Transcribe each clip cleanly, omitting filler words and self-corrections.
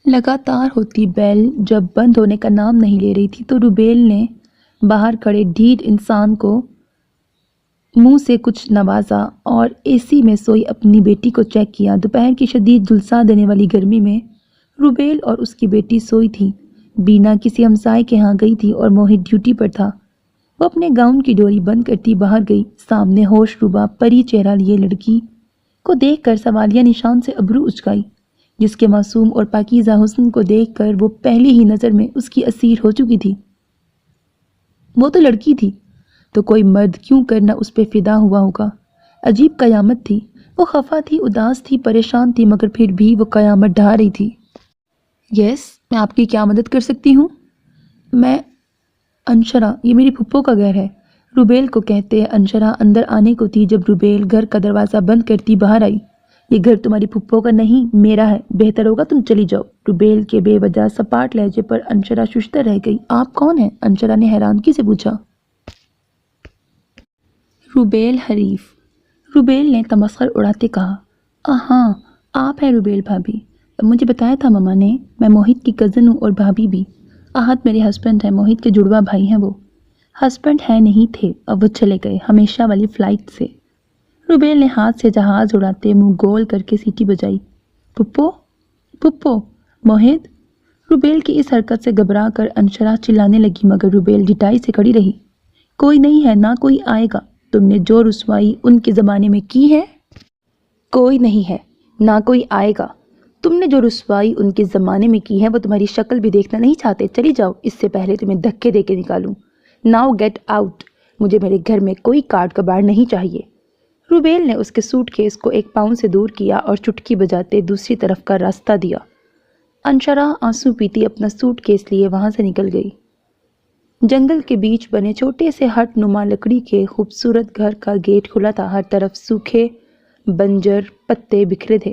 لگاتار ہوتی بیل جب بند ہونے کا نام نہیں لے رہی تھی تو روبیل نے باہر کھڑے ڈھیٹ انسان کو منہ سے کچھ نوازا اور اے سی میں سوئی اپنی بیٹی کو چیک کیا۔ دوپہر کی شدید جھلسا دینے والی گرمی میں روبیل اور اس کی بیٹی سوئی تھی۔ بینا کسی ہمسائے کے ہاں گئی تھی اور موہت ڈیوٹی پر تھا۔ وہ اپنے گاؤن کی ڈوری بند کرتی باہر گئی۔ سامنے ہوش روبا پری چہرہ لیے لڑکی کو دیکھ کر سوالیہ نشان سے ابرو اچکائی، جس کے معصوم اور پاکیزہ حسن کو دیکھ کر وہ پہلی ہی نظر میں اس کی اسیر ہو چکی تھی۔ وہ تو لڑکی تھی، تو کوئی مرد کیوں کرنا اس پہ فدا ہوا ہوگا۔ عجیب قیامت تھی۔ وہ خفا تھی، اداس تھی، پریشان تھی، مگر پھر بھی وہ قیامت ڈھا رہی تھی۔ یس، میں آپ کی کیا مدد کر سکتی ہوں؟ میں انشرا، یہ میری پھپھو کا گھر ہے، روبیل کو کہتے انشرا اندر آنے کو تھی جب روبیل گھر کا دروازہ بند کرتی باہر آئی۔ یہ گھر تمہاری پھپھو کا نہیں، میرا ہے، بہتر ہوگا تم چلی جاؤ۔ روبیل کے بے وجہ سپاٹ لہجے پر انشرا ششدر رہ گئی۔ آپ کون ہیں؟ انشرا نے حیرانگی سے پوچھا۔ روبیل حریف، روبیل نے تمسخر اڑاتے کہا۔ ہاں، آپ ہیں روبیل بھابھی، مجھے بتایا تھا مما نے، میں موہت کی کزن ہوں اور بھابھی بھی۔ احد میرے ہسبینڈ ہیں، موہت کے جڑواں بھائی ہیں وہ۔ ہسبینڈ ہے نہیں تھے، اب وہ چلے گئے، ہمیشہ والی فلائٹ سے۔ روبیل نے ہاتھ سے جہاز اڑاتے منہ گول کر کے سیٹی بجائی۔ پھپھو، پھپھو، موہت۔ روبیل کی اس حرکت سے گھبرا کر انشرا چلانے لگی، مگر روبیل ڈٹائی سے کھڑی رہی۔ کوئی نہیں ہے، نہ کوئی آئے گا، تم نے جو رسوائی ان کے زمانے میں کی ہے۔ کوئی نہیں ہے، نہ کوئی آئے گا، تم نے جو رسوائی ان کے زمانے میں کی ہے وہ تمہاری شکل بھی دیکھنا نہیں چاہتے، چلی جاؤ، اس سے پہلے تمہیں دھکے دے کے نکالوں۔ ناؤ گیٹ آؤٹ، مجھے میرے گھر میں کوئی کاٹ کباڑ نہیں چاہیے۔ روبیل نے اس کے سوٹ کیس کو ایک پاؤں سے دور کیا اور چٹکی بجاتے دوسری طرف کا راستہ دیا۔ انشرا آنسو پیتی اپنا سوٹ کیس لیے وہاں سے نکل گئی۔ جنگل کے بیچ بنے چھوٹے سے ہٹ نما لکڑی کے خوبصورت گھر کا گیٹ کھلا تھا، ہر طرف سوکھے بنجر پتے بکھرے تھے۔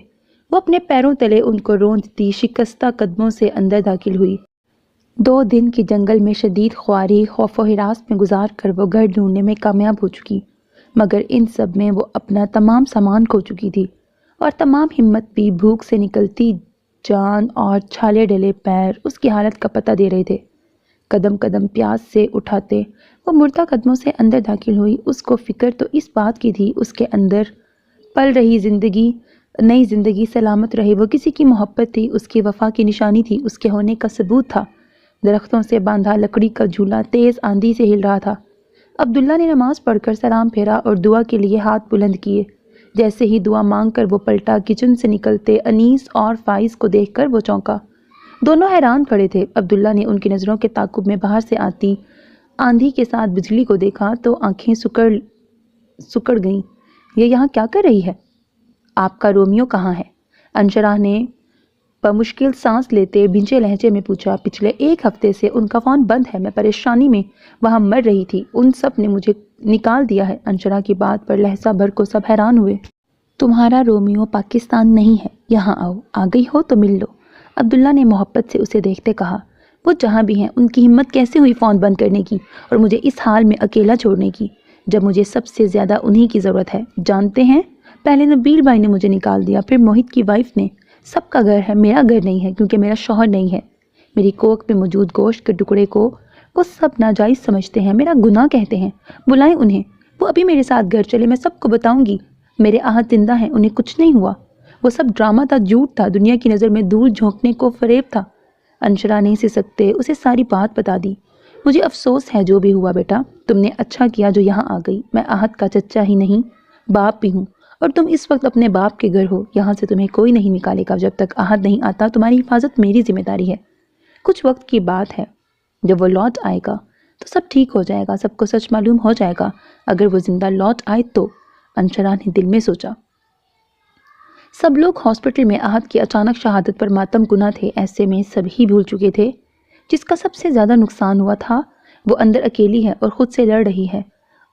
وہ اپنے پیروں تلے ان کو روندتی شکستہ قدموں سے اندر داخل ہوئی۔ 2 دن کی جنگل میں شدید خواری، خوف و ہراس میں گزار کر وہ گھر ڈھونڈنے میں کامیاب ہو چکی، مگر ان سب میں وہ اپنا تمام سامان کھو چکی تھی، اور تمام ہمت بھی بھوک سے نکلتی جان اور چھالے ڈلے پیر اس کی حالت کا پتہ دے رہے تھے۔ قدم قدم پیاس سے اٹھاتے وہ مردہ قدموں سے اندر داخل ہوئی۔ اس کو فکر تو اس بات کی تھی اس کے اندر پل رہی زندگی، نئی زندگی سلامت رہے، وہ کسی کی محبت تھی، اس کی وفا کی نشانی تھی، اس کے ہونے کا ثبوت تھا۔ درختوں سے باندھا لکڑی کا جھولا تیز آندھی سے ہل رہا تھا۔ عبداللہ نے نماز پڑھ کر سلام پھیرا اور دعا کے لیے ہاتھ بلند کیے۔ جیسے ہی دعا مانگ کر وہ پلٹا، کچن سے نکلتے انیس اور فائز کو دیکھ کر وہ چونکا۔ دونوں حیران کھڑے تھے۔ عبداللہ نے ان کی نظروں کے تعاقب میں باہر سے آتی آندھی کے ساتھ بجلی کو دیکھا تو آنکھیں سکڑ گئیں۔ یہ یہاں کیا کر رہی ہے؟ آپ کا رومیو کہاں ہے؟ انشرا نے بمشکل سانس لیتے بھینچے لہجے میں پوچھا۔ پچھلے 1 ہفتے سے ان کا فون بند ہے، میں پریشانی میں وہاں مر رہی تھی، ان سب نے مجھے نکال دیا ہے۔ انشرا کی بات پر لہجہ بھر کو سب حیران ہوئے۔ تمہارا رومیو پاکستان نہیں ہے، یہاں آؤ، آ گئی ہو تو مل لو، عبداللہ نے محبت سے اسے دیکھتے کہا۔ وہ جہاں بھی ہیں، ان کی ہمت کیسے ہوئی فون بند کرنے کی اور مجھے اس حال میں اکیلا چھوڑنے کی، جب مجھے سب سے زیادہ انہی کی ضرورت ہے۔ جانتے ہیں، پہلے نبیل بھائی نے مجھے نکال دیا، پھر موہت کی وائف نے۔ سب کا گھر ہے، میرا گھر نہیں ہے، کیونکہ میرا شوہر نہیں ہے۔ میری کوکھ میں موجود گوشت کے ٹکڑے کو وہ سب ناجائز سمجھتے ہیں، میرا گناہ کہتے ہیں۔ بلائیں انہیں، وہ ابھی میرے ساتھ گھر چلے، میں سب کو بتاؤں گی۔ میرے احد زندہ ہیں، انہیں کچھ نہیں ہوا، وہ سب ڈرامہ تھا، جھوٹ تھا، دنیا کی نظر میں دھول جھونکنے کو فریب تھا۔ انشرا نہیں سکتے اسے ساری بات بتا دی۔ مجھے افسوس ہے جو بھی ہوا بیٹا، تم نے اچھا کیا جو یہاں آ گئی۔ میں احد کا چچا ہی نہیں، باپ بھی ہوں، اور تم اس وقت اپنے باپ کے گھر ہو، یہاں سے تمہیں کوئی نہیں نکالے گا۔ جب تک احد نہیں آتا تمہاری حفاظت میری ذمہ داری ہے۔ کچھ وقت کی بات ہے، جب وہ لوٹ آئے گا تو سب ٹھیک ہو جائے گا، سب کو سچ معلوم ہو جائے گا۔ اگر وہ زندہ لوٹ آئے تو، انشرا نے دل میں سوچا۔ سب لوگ ہاسپٹل میں احد کی اچانک شہادت پر ماتم کنا تھے، ایسے میں سب ہی بھول چکے تھے۔ جس کا سب سے زیادہ نقصان ہوا تھا وہ اندر اکیلی ہے اور خود سے لڑ رہی ہے،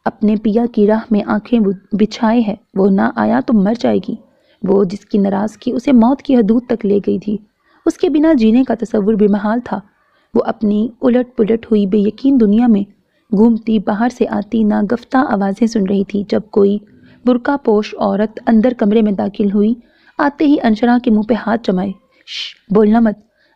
اپنے پیا کی راہ میں آنکھیں بچھائے ہے۔ وہ نہ آیا تو مر جائے گی، وہ جس کی ناراضگی اسے موت کی حدود تک لے گئی تھی، اس کے بنا جینے کا تصور بھی محال تھا۔ وہ اپنی الٹ پلٹ ہوئی بے یقین دنیا میں گھومتی، باہر سے آتی ناگفتہ آوازیں سن رہی تھی۔ جب کوئی برقع پوش عورت اندر کمرے میں داخل ہوئی، آتے ہی انشرا کے منہ پہ ہاتھ جمائے۔ شش، بولنا مت،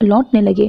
لوٹنے لگے۔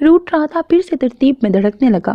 روٹ رہا تھا پھر سے ترتیب میں دھڑکنے لگا۔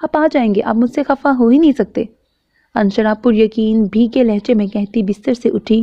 آپ آ جائیں گے، آپ مجھ سے خفا ہو ہی نہیں سکتے۔ انشرا پر یقین بھیگے لہجے میں کہتی بستر سے اٹھی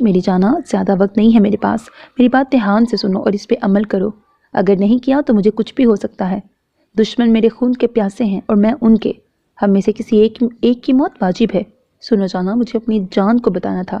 میری جانا، زیادہ وقت نہیں ہے میرے پاس، میری بات دھیان سے سنو اور اس پہ عمل کرو، اگر نہیں کیا تو مجھے کچھ بھی ہو سکتا ہے۔ دشمن میرے خون کے پیاسے ہیں اور میں ان کے، ہم میں سے کسی ایک کی موت واجب ہے۔ سنو جانا، مجھے اپنی جان کو بتانا تھا،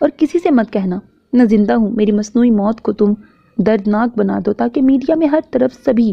اور کسی سے مت کہنا میں زندہ ہوں۔ میری مصنوعی موت کو تم دردناک بنا دو تاکہ میڈیا میں ہر طرف سبھی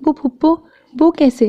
وہ پھپھو، وہ کیسے؟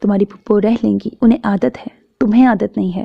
تمہاری پھپھو رہ لیں گی، انہیں عادت ہے، تمہیں عادت نہیں ہے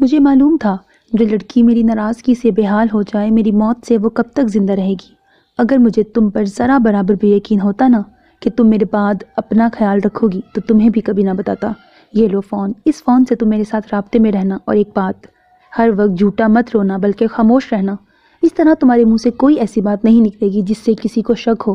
مجھے معلوم تھا جو لڑکی میری ناراضگی سے بے حال ہو جائے میری موت سے وہ کب تک زندہ رہے گی۔ اگر مجھے تم پر ذرا برابر بھی یقین ہوتا نا کہ تم میرے بعد اپنا خیال رکھو گی تو تمہیں بھی کبھی نہ بتاتا۔ یہ لو فون، اس فون سے تم میرے ساتھ رابطے میں رہنا، اور ایک بات، ہر وقت جھوٹا مت رونا بلکہ خاموش رہنا، اس طرح تمہارے منہ سے کوئی ایسی بات نہیں نکلے گی جس سے کسی کو شک ہو۔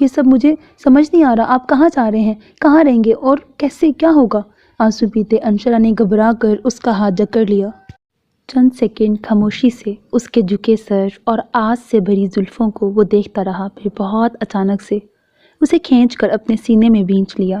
یہ سب مجھے سمجھ نہیں آ رہا، آپ کہاں جا رہے ہیں، کہاں رہیں گے اور کیسے، کیا ہوگا؟ آنسو پیتے انشرا نے گھبرا کر اس کا ہاتھ جکڑ لیا۔ چند سیکنڈ خاموشی سے اس کے جھکے سر اور آس سے بھری زلفوں کو وہ دیکھتا رہا، پھر بہت اچانک سے اسے کھینچ کر اپنے سینے میں بھینچ لیا۔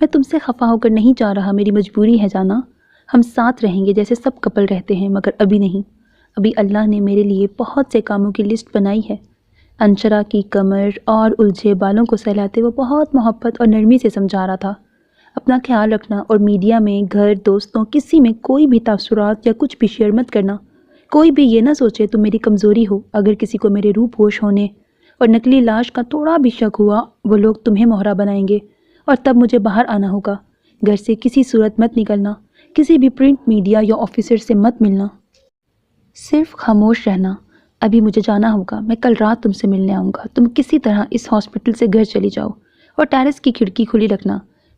میں تم سے خفا ہو کر نہیں جا رہا، میری مجبوری ہے جانا، ہم ساتھ رہیں گے جیسے سب کپل رہتے ہیں، مگر ابھی نہیں، ابھی اللہ نے میرے لیے بہت سے کاموں کی لسٹ بنائی ہے۔ انشرا کی کمر اور الجھے بالوں کو سہلاتے وہ بہت محبت اور نرمی سے سمجھا رہا تھا، اپنا خیال رکھنا اور میڈیا میں، گھر، دوستوں، کسی میں کوئی بھی تاثرات یا کچھ بھی شیئر مت کرنا، کوئی بھی یہ نہ سوچے تم میری کمزوری ہو، اگر کسی کو میرے روح پوش ہونے اور نکلی لاش کا تھوڑا بھی شک ہوا وہ لوگ تمہیں مہرا بنائیں گے اور تب مجھے باہر آنا ہوگا۔ گھر سے کسی صورت مت نکلنا، کسی بھی پرنٹ میڈیا یا آفیسر سے مت ملنا، صرف خاموش رہنا۔ ابھی مجھے جانا ہوگا، میں کل رات تم سے ملنے آؤں گا، تم کسی طرح اس ہاسپٹل سے گھر چلی جاؤ اور ٹیرس کی کھڑکی کھلی رکھنا۔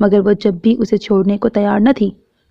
مگر وہ جب بھی اسے چھوڑنے کو تیار نہ تھی۔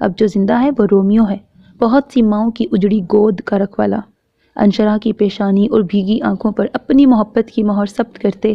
اب جو زندہ ہے وہ رومیو ہے، بہت سی ماؤں کی اجڑی گود کا رکھوالا۔ انشرا کی پیشانی اور بھیگی آنکھوں پر اپنی محبت کی مہر ثبت کرتے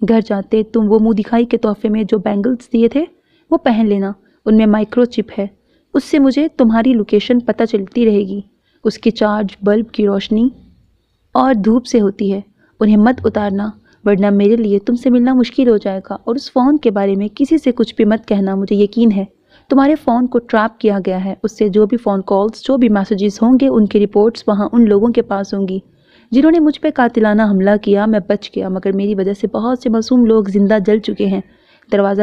گھر جاتے تم وہ منہ دکھائی کے تحفے میں جو بینگلز دیے تھے وہ پہن لینا، ان میں مائکرو چپ ہے، اس سے مجھے تمہاری لوکیشن پتہ چلتی رہے گی۔ اس کی چارج بلب کی روشنی اور دھوپ سے ہوتی ہے، انہیں مت اتارنا ورنہ میرے لیے تم سے ملنا مشکل ہو جائے گا، اور اس فون کے بارے میں کسی سے کچھ بھی مت کہنا، مجھے یقین ہے تمہارے فون کو ٹریپ کیا گیا ہے، اس سے جو بھی فون کالز، جو بھی میسیجز ہوں گے ان کی رپورٹس وہاں ان لوگوں کے پاس ہوں گی جنہوں نے مجھ پہ قاتلانہ حملہ کیا۔ میں بچ گیا مگر میری وجہ سے بہت سے معصوم لوگ زندہ جل چکے ہیں۔ دروازہ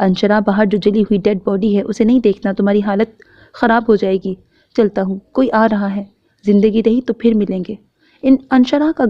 انشرا، باہر جو جلی ہوئی ڈیڈ باڈی ہے اسے نہیں دیکھنا، تمہاری حالت خراب ہو جائے گی، چلتا ہوں، کوئی آ رہا ہے، زندگی رہی تو پھر ملیں گے۔ انشرا کا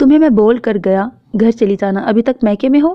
تمہیں میں بول کر گیا گھر چلی جانا، ابھی تک میکے میں ہو؟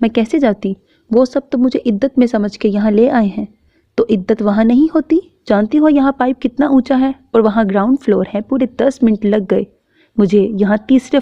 میں کیسے جاتی؟ وہ سب تو مجھے عدت میں سمجھ کے یہاں لے آئے ہیں، تو عدت وہاں نہیں ہوتی؟ جانتی ہو یہاں پائپ کتنا اونچا ہے اور وہاں گراؤنڈ فلور ہے، پورے 10 منٹ لگ گئے مجھے یہاں تیسرے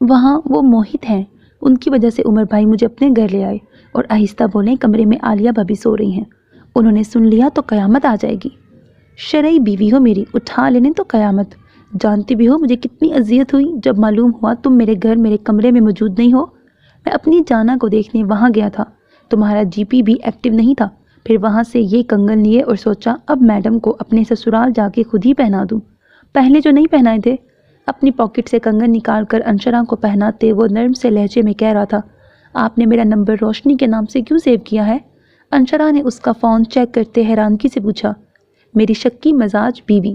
وہاں وہ موہت ہیں، ان کی وجہ سے عمر بھائی مجھے اپنے گھر لے آئے، اور آہستہ بولیں، کمرے میں عالیہ بھابی سو رہی ہیں، انہوں نے سن لیا تو قیامت آ جائے گی۔ شرعی بیوی ہو میری، اٹھا لینے تو قیامت۔ جانتی بھی ہو مجھے کتنی اذیت ہوئی جب معلوم ہوا تم میرے گھر میرے کمرے میں موجود نہیں ہو۔ میں اپنی جانا کو دیکھنے وہاں گیا تھا، تمہارا جی پی بھی ایکٹیو نہیں تھا، پھر وہاں سے یہ کنگن لیے اور سوچا اب میڈم کو اپنے سسرال جا کے خود ہی پہنا دوں، پہلے جو نہیں پہنائے تھے۔ اپنی پاکٹ سے کنگن نکال کر انشرا کو پہناتے وہ نرم سے لہجے میں کہہ رہا تھا، آپ نے میرا نمبر روشنی کے نام سے کیوں سیو کیا ہے؟ انشرا نے اس کا فون چیک کرتے حیرانگی سے پوچھا۔ میری شکی مزاج بیوی،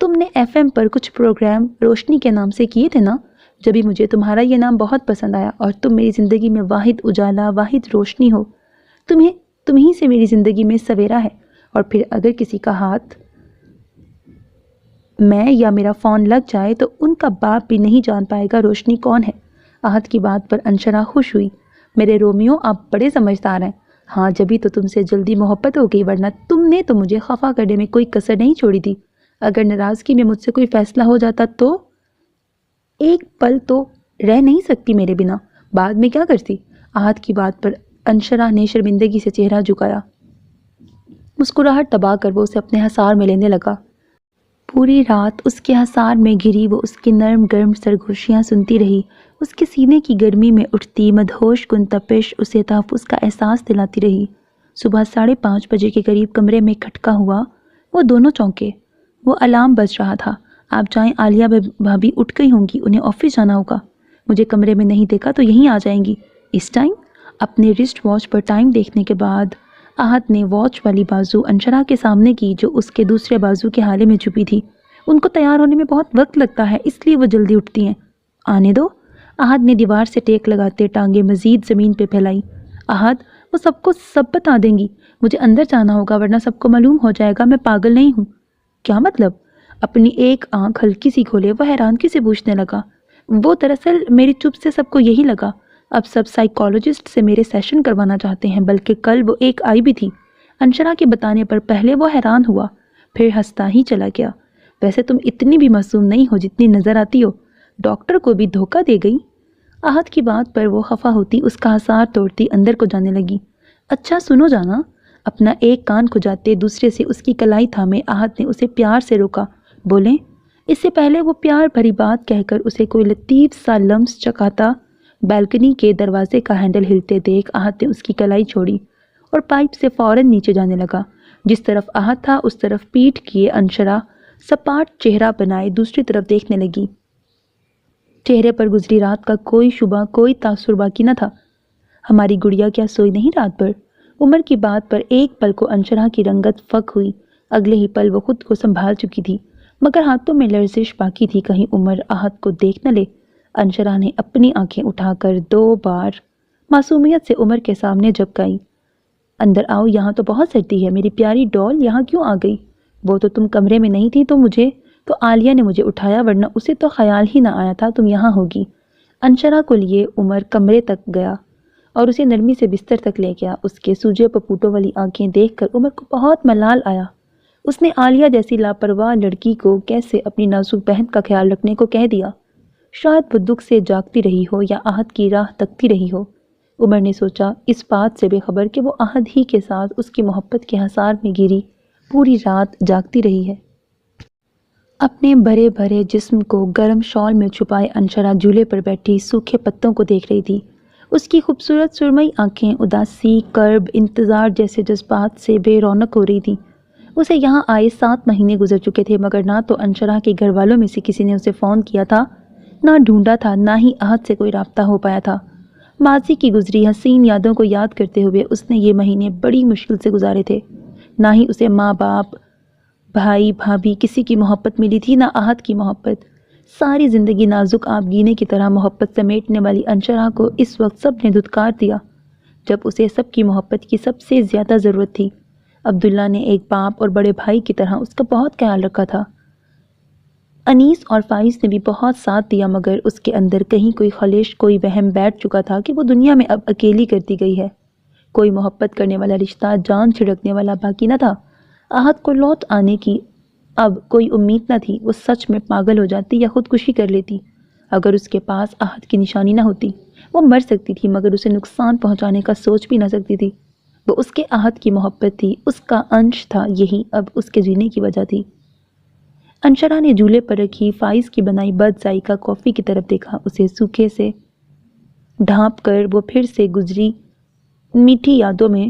تم نے FM پر کچھ پروگرام روشنی کے نام سے کیے تھے نا؟ جبھی مجھے تمہارا یہ نام بہت پسند آیا، اور تم میری زندگی میں واحد اجالا، واحد روشنی ہو، تمہیں سے میری زندگی میں سویرا ہے، اور پھر اگر کسی کا ہاتھ میں یا میرا فون لگ جائے تو ان کا باپ بھی نہیں جان پائے گا روشنی کون ہے۔ احد کی بات پر انشرا خوش ہوئی۔ میرے رومیو آپ بڑے سمجھدار ہیں۔ ہاں جبھی تو تم سے جلدی محبت ہو گئی، ورنہ تم نے تو مجھے خفا کرنے میں کوئی کسر نہیں چھوڑی تھی۔ اگر ناراضگی میں مجھ سے کوئی فیصلہ ہو جاتا تو ایک پل تو رہ نہیں سکتی میرے بنا، بعد میں کیا کرتی؟ احد کی بات پر انشرا نے شرمندگی سے چہرہ جھکایا۔ مسکراہٹ دبا کر وہ اسے اپنے حصار میں لینے لگا۔ پوری رات اس کے حصار میں گھری وہ اس کی نرم گرم سرگوشیاں سنتی رہی۔ اس کے سینے کی گرمی میں اٹھتی مدہوش کن تپش اسے تحفظ کا احساس دلاتی رہی۔ صبح 5:30 بجے کے قریب کمرے میں کھٹکا ہوا۔ وہ دونوں چونکے۔ وہ الارم بج رہا تھا۔ آپ جائیں، عالیہ بھابی اٹھ گئی ہوں گی، انہیں آفس جانا ہوگا۔ مجھے کمرے میں نہیں دیکھا تو یہیں آ جائیں گی۔ اس ٹائم؟ اپنے رسٹ واچ پر ٹائم دیکھنے کے بعد احد نے واچ والی بازو انشرا کے سامنے کی جو اس کے دوسرے بازو کے حالے میں چھپی تھی۔ ان کو تیار ہونے میں بہت وقت لگتا ہے، اس لیے وہ جلدی اٹھتی ہیں۔ آنے دو۔ احد نے دیوار سے ٹیک لگاتے ٹانگیں مزید زمین پہ پھیلائی۔ احد، وہ سب کو سب بتا دیں گی، مجھے اندر جانا ہوگا ورنہ سب کو معلوم ہو جائے گا میں پاگل نہیں ہوں۔ کیا مطلب؟ اپنی ایک آنکھ ہلکی سی کھولے وہ حیرانگی سے پوچھنے لگا۔ وہ دراصل میری چپ سے سب کو یہی لگا، اب سب سائیکالوجسٹ سے میرے سیشن کروانا چاہتے ہیں، بلکہ کل وہ ایک آئی بھی تھی۔ انشرا کے بتانے پر پہلے وہ حیران ہوا، پھر ہنستا ہی چلا گیا۔ ویسے تم اتنی بھی معصوم نہیں ہو جتنی نظر آتی ہو، ڈاکٹر کو بھی دھوکہ دے گئی۔ احد کی بات پر وہ خفا ہوتی اس کا حصار توڑتی اندر کو جانے لگی۔ اچھا سنو جانا۔ اپنا ایک کان کھجاتے دوسرے سے اس کی کلائی تھامے احد نے اسے پیار سے روکا۔ بولیں؟ اس سے پہلے وہ پیار بھری بات کہہ کر اسے کوئی لطیف سا لمس چکھاتا، بیلکنی کے دروازے کا ہینڈل ہلتے دیکھ احد نے اس کی کلائی چھوڑی اور پائپ سے فوراً نیچے جانے لگا۔ جس طرف احد تھا اس طرف پیٹھ کیے انشرا سپاٹ چہرہ بنائے دوسری طرف دیکھنے لگی۔ چہرے پر گزری رات کا کوئی شبہ، کوئی تاثر باقی نہ تھا۔ ہماری گڑیا کیا سوئی نہیں رات بھر؟ عمر کی بات پر ایک پل کو انشرا کی رنگت فک ہوئی، اگلے ہی پل وہ خود کو سنبھال چکی تھی، مگر ہاتھوں میں لرزش باقی تھی کہیں عمر احد کو دیکھ نہ لے۔ انشرا نے اپنی آنکھیں اٹھا کر 2 بار معصومیت سے عمر کے سامنے جھپکائی۔ اندر آؤ، یہاں تو بہت سردی ہے، میری پیاری ڈول یہاں کیوں آ گئی؟ وہ تو تم کمرے میں نہیں تھی تو عالیہ نے مجھے اٹھایا، ورنہ اسے تو خیال ہی نہ آیا تھا تم یہاں ہوگی۔ انشرا کو لیے عمر کمرے تک گیا اور اسے نرمی سے بستر تک لے گیا۔ اس کے سوجے پپوٹوں والی آنکھیں دیکھ کر عمر کو بہت ملال آیا۔ اس نے عالیہ جیسی لاپرواہ لڑکی کو کیسے اپنی نازک بہن کا خیال رکھنے کو کہہ دیا؟ شاید وہ دکھ سے جاگتی رہی ہو یا احد کی راہ تکتی رہی ہو۔ عمر نے سوچا، اس بات سے بے خبر کہ وہ احد ہی کے ساتھ اس کی محبت کے حصار میں گری پوری رات جاگتی رہی ہے۔ اپنے بھرے بھرے جسم کو گرم شال میں چھپائے انشرا جھولے پر بیٹھی سوکھے پتوں کو دیکھ رہی تھی۔ اس کی خوبصورت سرمئی آنکھیں اداسی، کرب، انتظار جیسے جذبات سے بے رونق ہو رہی تھیں۔ اسے یہاں آئے 7 مہینے گزر چکے تھے، مگر نہ تو انشرا کے گھر والوں میں سے کسی نے اسے فون کیا تھا، نہ ڈھونڈا تھا، نہ ہی احد سے کوئی رابطہ ہو پایا تھا۔ ماضی کی گزری حسین یادوں کو یاد کرتے ہوئے اس نے یہ مہینے بڑی مشکل سے گزارے تھے۔ نہ ہی اسے ماں باپ، بھائی بھابھی کسی کی محبت ملی تھی، نہ احد کی محبت۔ ساری زندگی نازک آبگینے کی طرح محبت سمیٹنے والی انشرا کو اس وقت سب نے دھتکار دیا، جب اسے سب کی محبت کی سب سے زیادہ ضرورت تھی۔ عبداللہ نے ایک باپ اور بڑے بھائی کی طرح اس کا بہت خیال رکھا تھا۔ انیس اور فائز نے بھی بہت ساتھ دیا، مگر اس کے اندر کہیں کوئی خلش، کوئی وہم بیٹھ چکا تھا کہ وہ دنیا میں اب اکیلی کرتی گئی ہے۔ کوئی محبت کرنے والا رشتہ، جان چھڑکنے والا باقی نہ تھا۔ احد کو لوٹ آنے کی اب کوئی امید نہ تھی۔ وہ سچ میں پاگل ہو جاتی یا خودکشی کر لیتی اگر اس کے پاس احد کی نشانی نہ ہوتی۔ وہ مر سکتی تھی مگر اسے نقصان پہنچانے کا سوچ بھی نہ سکتی تھی۔ وہ اس کے احد کی محبت تھی، اس کا انش تھا، یہی اب اس کے جینے کی وجہ تھی۔ انشرا نے جھولے پر رکھی فائز کی بنائی بد ذائقہ کافی کی طرف دیکھا۔ اسے سوکھے سے ڈھانپ کر وہ پھر سے گزری میٹھی یادوں میں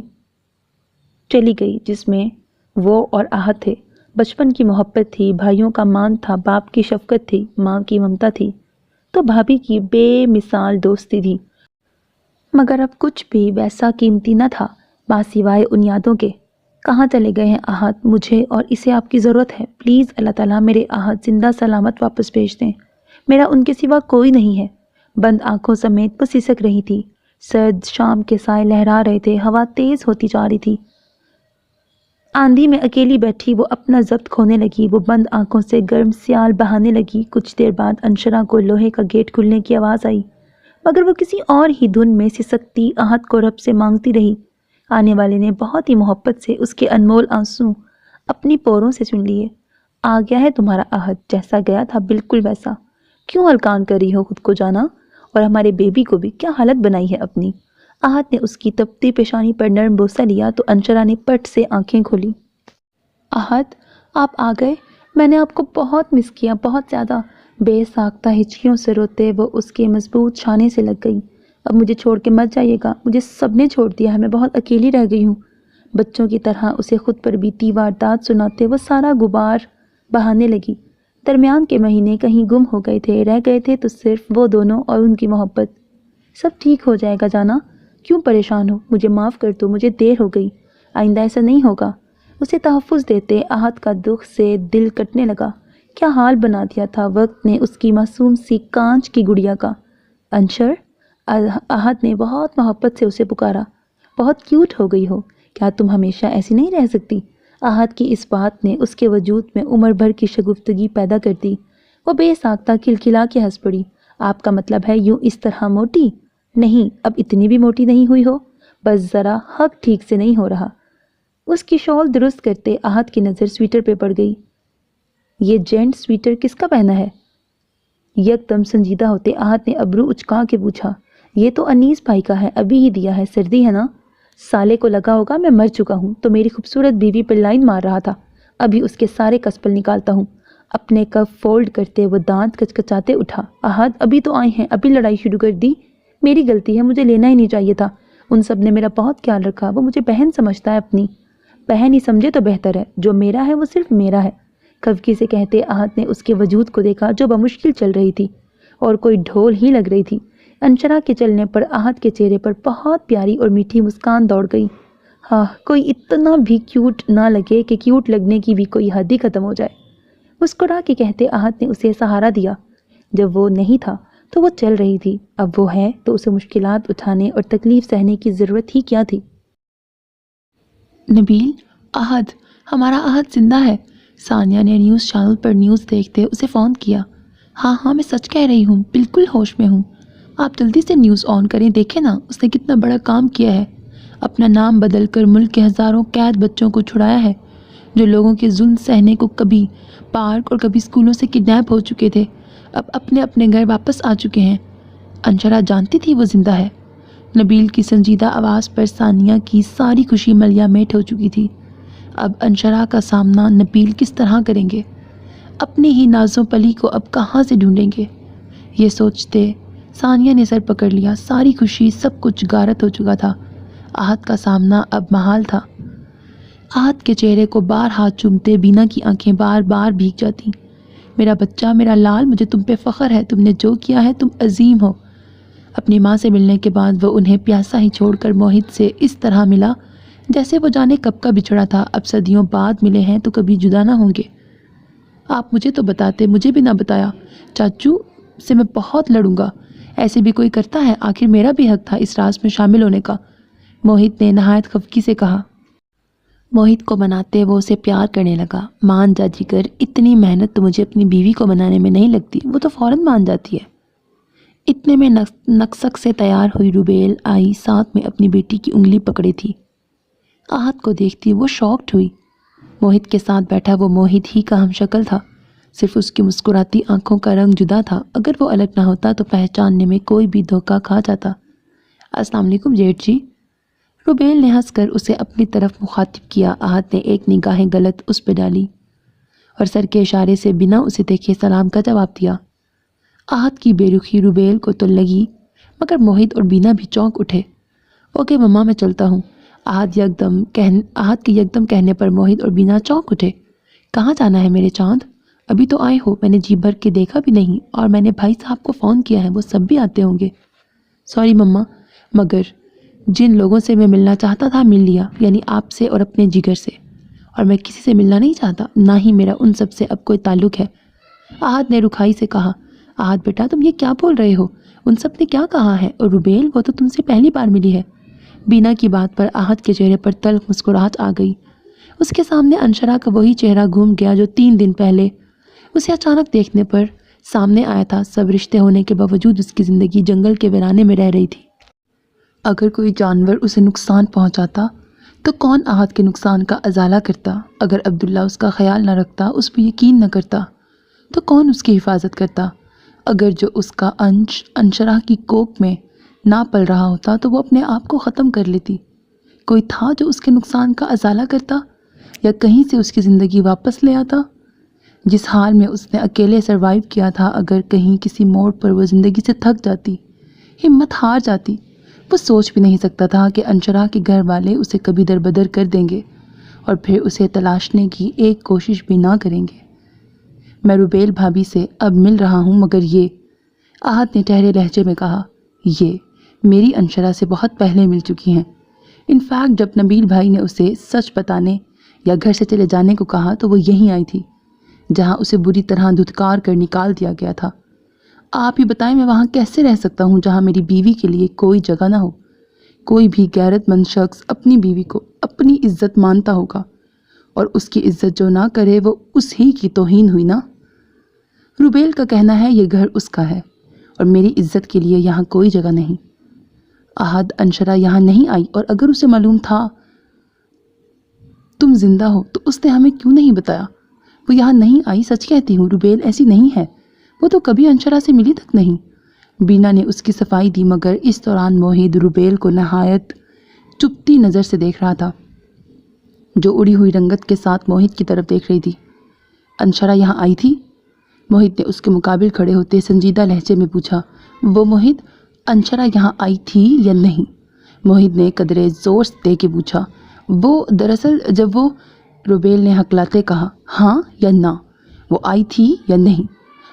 چلی گئی، جس میں وہ اور احد تھے۔ بچپن کی محبت تھی، بھائیوں کا مان تھا، باپ کی شفقت تھی، ماں کی ممتا تھی، تو بھابھی کی بے مثال دوستی تھی، مگر اب کچھ بھی ویسا قیمتی نہ تھا سوائے ان یادوں کے۔ کہاں چلے گئے ہیں احد؟ مجھے اور اسے آپ کی ضرورت ہے، پلیز اللہ تعالیٰ میرے احد زندہ سلامت واپس بھیج دیں، میرا ان کے سوا کوئی نہیں ہے۔ بند آنکھوں سمیت وہ سسک رہی تھی۔ سرد شام کے سائے لہرا رہے تھے، ہوا تیز ہوتی جا رہی تھی، آندھی میں اکیلی بیٹھی وہ اپنا ضبط کھونے لگی، وہ بند آنکھوں سے گرم سیال بہانے لگی۔ کچھ دیر بعد انشرا کو لوہے کا گیٹ کھلنے کی آواز آئی، مگر وہ کسی اور ہی دھن میں سسکتی احد کو رب سے مانگتی رہی۔ آنے والے نے بہت ہی محبت سے اس کے انمول آنسو اپنی پوروں سے چن لیے۔ آ گیا ہے تمہارا احد، جیسا گیا تھا بالکل ویسا۔ کیوں ہلکان کر رہی ہو خود کو جانا، اور ہمارے بیبی کو بھی کیا حالت بنائی ہے اپنی۔ احد نے اس کی تپتی پیشانی پر نرم بوسہ لیا تو انشرا نے پٹ سے آنکھیں کھولی۔ احد، آپ آ گئے؟ میں نے آپ کو بہت مس کیا، بہت زیادہ۔ بے ساختہ ہچکیوں سے روتے وہ اس کے مضبوط شانے سے لگ گئی۔ اب مجھے چھوڑ کے مت جائیے گا، مجھے سب نے چھوڑ دیا ہے، میں بہت اکیلی رہ گئی ہوں۔ بچوں کی طرح اسے خود پر بیتی واردات سناتے وہ سارا غبار بہانے لگی۔ درمیان کے مہینے کہیں گم ہو گئے تھے، رہ گئے تھے تو صرف وہ دونوں اور ان کی محبت۔ سب ٹھیک ہو جائے گا جانا، کیوں پریشان ہو؟ مجھے معاف کر دو، مجھے دیر ہو گئی، آئندہ ایسا نہیں ہوگا۔ اسے تحفظ دیتے احد کا دکھ سے دل کٹنے لگا۔ کیا حال بنا دیا تھا وقت نے اس کی معصوم سی کانچ کی گڑیا کا۔ انشر، احد نے بہت محبت سے اسے پکارا، بہت کیوٹ ہو گئی ہو، کیا تم ہمیشہ ایسی نہیں رہ سکتی؟ احد کی اس بات نے اس کے وجود میں عمر بھر کی شگفتگی پیدا کر دی۔ وہ بے ساختہ کھلکھلا کے ہنس پڑی۔ آپ کا مطلب ہے یوں اس طرح موٹی؟ نہیں، اب اتنی بھی موٹی نہیں ہوئی ہو، بس ذرا حق ٹھیک سے نہیں ہو رہا۔ اس کی شال درست کرتے احد کی نظر سویٹر پہ پڑ گئی۔ یہ جینٹ سویٹر کس کا پہنا ہے؟ یکدم سنجیدہ ہوتے احد نے ابرو اچکا کے پوچھا۔ یہ تو انیس بھائی کا ہے، ابھی ہی دیا ہے، سردی ہے نا۔ سالے کو لگا ہوگا میں مر چکا ہوں تو میری خوبصورت بیوی پر لائن مار رہا تھا، ابھی اس کے سارے کسپل نکالتا ہوں۔ اپنے کف فولڈ کرتے وہ دانت کچکچاتے اٹھا۔ احد، ابھی تو آئے ہیں، ابھی لڑائی شروع کر دی؟ میری غلطی ہے، مجھے لینا ہی نہیں چاہیے تھا۔ ان سب نے میرا بہت خیال رکھا، وہ مجھے بہن سمجھتا ہے اپنی۔ بہن ہی سمجھے تو بہتر ہے، جو میرا ہے وہ صرف میرا ہے۔ خفگی سے کہتے احد نے اس کے وجود کو دیکھا جو بمشکل چل رہی تھی اور کوئی ڈھول ہی لگ رہی تھی۔ انشرا کے چلنے پر احد کے چہرے پر بہت پیاری اور میٹھی مسکان دوڑ گئی۔ ہاں، کوئی اتنا بھی کیوٹ نہ لگے کہ کیوٹ لگنے کی بھی کوئی حد ہی ختم ہو جائے۔ مسکرا کے کہتے احد نے اسے سہارا دیا۔ جب وہ نہیں تھا تو وہ چل رہی تھی، اب وہ ہے تو اسے مشکلات اٹھانے اور تکلیف سہنے کی ضرورت ہی کیا تھی۔ نبیل، احد، ہمارا احد زندہ ہے۔ ثانیہ نے نیوز چینل پر نیوز دیکھتے اسے فون کیا۔ ہاں میں سچ کہہ رہی ہوں، بالکل ہوش میں ہوں۔ آپ جلدی سے نیوز آن کریں، دیکھیں نا اس نے کتنا بڑا کام کیا ہے۔ اپنا نام بدل کر ملک کے ہزاروں قید بچوں کو چھڑایا ہے، جو لوگوں کے ظلم سہنے کو کبھی پارک اور کبھی اسکولوں سے کڈنیپ ہو چکے تھے، اب اپنے اپنے گھر واپس آ چکے ہیں۔ انشرا جانتی تھی وہ زندہ ہے؟ نبیل کی سنجیدہ آواز پر ثانیہ کی ساری خوشی ملیا میٹ ہو چکی تھی۔ اب انشرا کا سامنا نبیل کس طرح کریں گے؟ اپنی ہی نازوں پلی کو اب کہاں سے ڈھونڈیں گے؟ یہ سوچتے ثانیہ نے سر پکڑ لیا، ساری خوشی سب کچھ غارت ہو چکا تھا۔ احد کا سامنا اب محال تھا۔ احد کے چہرے کو بار ہاتھ چومتے بینا کی آنکھیں بار بار بھیگ جاتی۔ میرا بچہ، میرا لال، مجھے تم پہ فخر ہے، تم نے جو کیا ہے تم عظیم ہو۔ اپنی ماں سے ملنے کے بعد وہ انہیں پیاسا ہی چھوڑ کر موہت سے اس طرح ملا جیسے وہ جانے کب کا بچھڑا تھا، اب صدیوں بعد ملے ہیں تو کبھی جدا نہ ہوں گے۔ آپ مجھے تو بتاتے، مجھے بھی نہ بتایا۔ چاچو سے میں بہت لڑوں گا، ایسے بھی کوئی کرتا ہے؟ آخر میرا بھی حق تھا اس راز میں شامل ہونے کا، موہت نے نہایت خفگی سے کہا۔ موہت کو مناتے وہ اسے پیار کرنے لگا۔ مان جا جگر، اتنی محنت تو مجھے اپنی بیوی کو منانے میں نہیں لگتی، وہ تو فوراً مان جاتی ہے۔ اتنے میں نقسک سے تیار ہوئی روبیل آئی، ساتھ میں اپنی بیٹی کی انگلی پکڑی تھی۔ احد کو دیکھتی وہ شاکڈ ہوئی۔ موہت کے ساتھ بیٹھا وہ موہت ہی کا ہم شکل تھا، صرف اس کی مسکراتی آنکھوں کا رنگ جدا تھا۔ اگر وہ الگ نہ ہوتا تو پہچاننے میں کوئی بھی دھوکہ کھا جاتا۔ السلام علیکم جیٹ جی۔ روبیل نے ہنس کر اسے اپنی طرف مخاطب کیا۔ احد نے ایک نگاہ غلط اس پہ ڈالی اور سر کے اشارے سے بنا اسے دیکھے سلام کا جواب دیا۔ احد کی بے رخی روبیل کو تو لگی، مگر موہت اور بینا بھی چونک اٹھے۔ اوکے مما، میں چلتا ہوں۔ احد کے یکدم کہنے پر موہت اور بینا چونک اٹھے۔ کہاں جانا ہے میرے چاند؟ ابھی تو آئے ہو، میں نے جی بھر کے دیکھا بھی نہیں، اور میں نے بھائی صاحب کو فون کیا ہے، وہ سب بھی آتے ہوں گے۔ سوری مما، مگر جن لوگوں سے میں ملنا چاہتا تھا مل لیا، یعنی آپ سے اور اپنے جگر سے، اور میں کسی سے ملنا نہیں چاہتا، نہ ہی میرا ان سب سے اب کوئی تعلق ہے۔ احد نے رکھائی سے کہا۔ احد بیٹا، تم یہ کیا بول رہے ہو؟ ان سب نے کیا کہا ہے؟ اور روبیل، وہ تو تم سے پہلی بار ملی ہے۔ بینا کی بات پر احد کے چہرے پر تلخ مسکراہٹ آ گئی۔ اس کے سامنے انشرا کا وہی چہرہ گھوم گیا جو 3 دن پہلے اسے اچانک دیکھنے پر سامنے آیا تھا۔ سب رشتے ہونے کے باوجود اس کی زندگی جنگل کے ویرانے میں رہ رہی تھی۔ اگر کوئی جانور اسے نقصان پہنچاتا تو کون احد کے نقصان کا ازالہ کرتا؟ اگر عبداللہ اس کا خیال نہ رکھتا، اس پہ یقین نہ کرتا، تو کون اس کی حفاظت کرتا؟ اگر جو اس کا انش انشرا کی کوکھ میں نہ پل رہا ہوتا تو وہ اپنے آپ کو ختم کر لیتی۔ کوئی تھا جو اس کے نقصان کا ازالہ کرتا یا کہیں سے اس کی زندگی واپس لے آتا؟ جس حال میں اس نے اکیلے سروائیو کیا تھا، اگر کہیں کسی موڑ پر وہ زندگی سے تھک جاتی، ہمت ہار جاتی، وہ سوچ بھی نہیں سکتا تھا کہ انشرا کے گھر والے اسے کبھی دربدر کر دیں گے اور پھر اسے تلاشنے کی ایک کوشش بھی نہ کریں گے۔ میں روبیل بھابھی سے اب مل رہا ہوں، مگر یہ، احد نے ٹھہرے لہجے میں کہا، یہ میری انشرا سے بہت پہلے مل چکی ہیں۔ انفیکٹ جب نبیل بھائی نے اسے سچ بتانے یا گھر سے چلے جانے کو کہا تو وہ یہیں آئی تھی جہاں اسے بری طرح دھتکار کر نکال دیا گیا تھا۔ آپ ہی بتائیں میں وہاں کیسے رہ سکتا ہوں جہاں میری بیوی کے لیے کوئی جگہ نہ ہو؟ کوئی بھی غیرت مند شخص اپنی بیوی کو اپنی عزت مانتا ہوگا، اور اس کی عزت جو نہ کرے وہ اس ہی کی توہین ہوئی نا۔ روبیل کا کہنا ہے یہ گھر اس کا ہے اور میری عزت کے لیے یہاں کوئی جگہ نہیں۔ احد، انشرا یہاں نہیں آئی، اور اگر اسے معلوم تھا تم زندہ ہو تو اس نے ہمیں کیوں نہیں بتایا؟ وہ یہاں نہیں آئی، سچ کہتی ہوں روبیل ایسی نہیں ہے، وہ تو کبھی انشرا سے ملی تک نہیں۔ بینا نے اس کی صفائی دی، مگر اس دوران موہد روبیل کو نہایت چپتی نظر سے دیکھ رہا تھا، جو اڑی ہوئی رنگت کے ساتھ موہد کی طرف دیکھ رہی تھی۔ انشرا یہاں آئی تھی؟ موہد نے اس کے مقابل کھڑے ہوتے سنجیدہ لہجے میں پوچھا۔ وہ موہد، انشرا یہاں آئی تھی یا نہیں؟ موہد نے قدرے زور دے کے پوچھا۔ وہ دراصل جب وہ، روبیل نے ہکلاتے کہا، ہاں یا نہ، وہ آئی تھی یا نہیں؟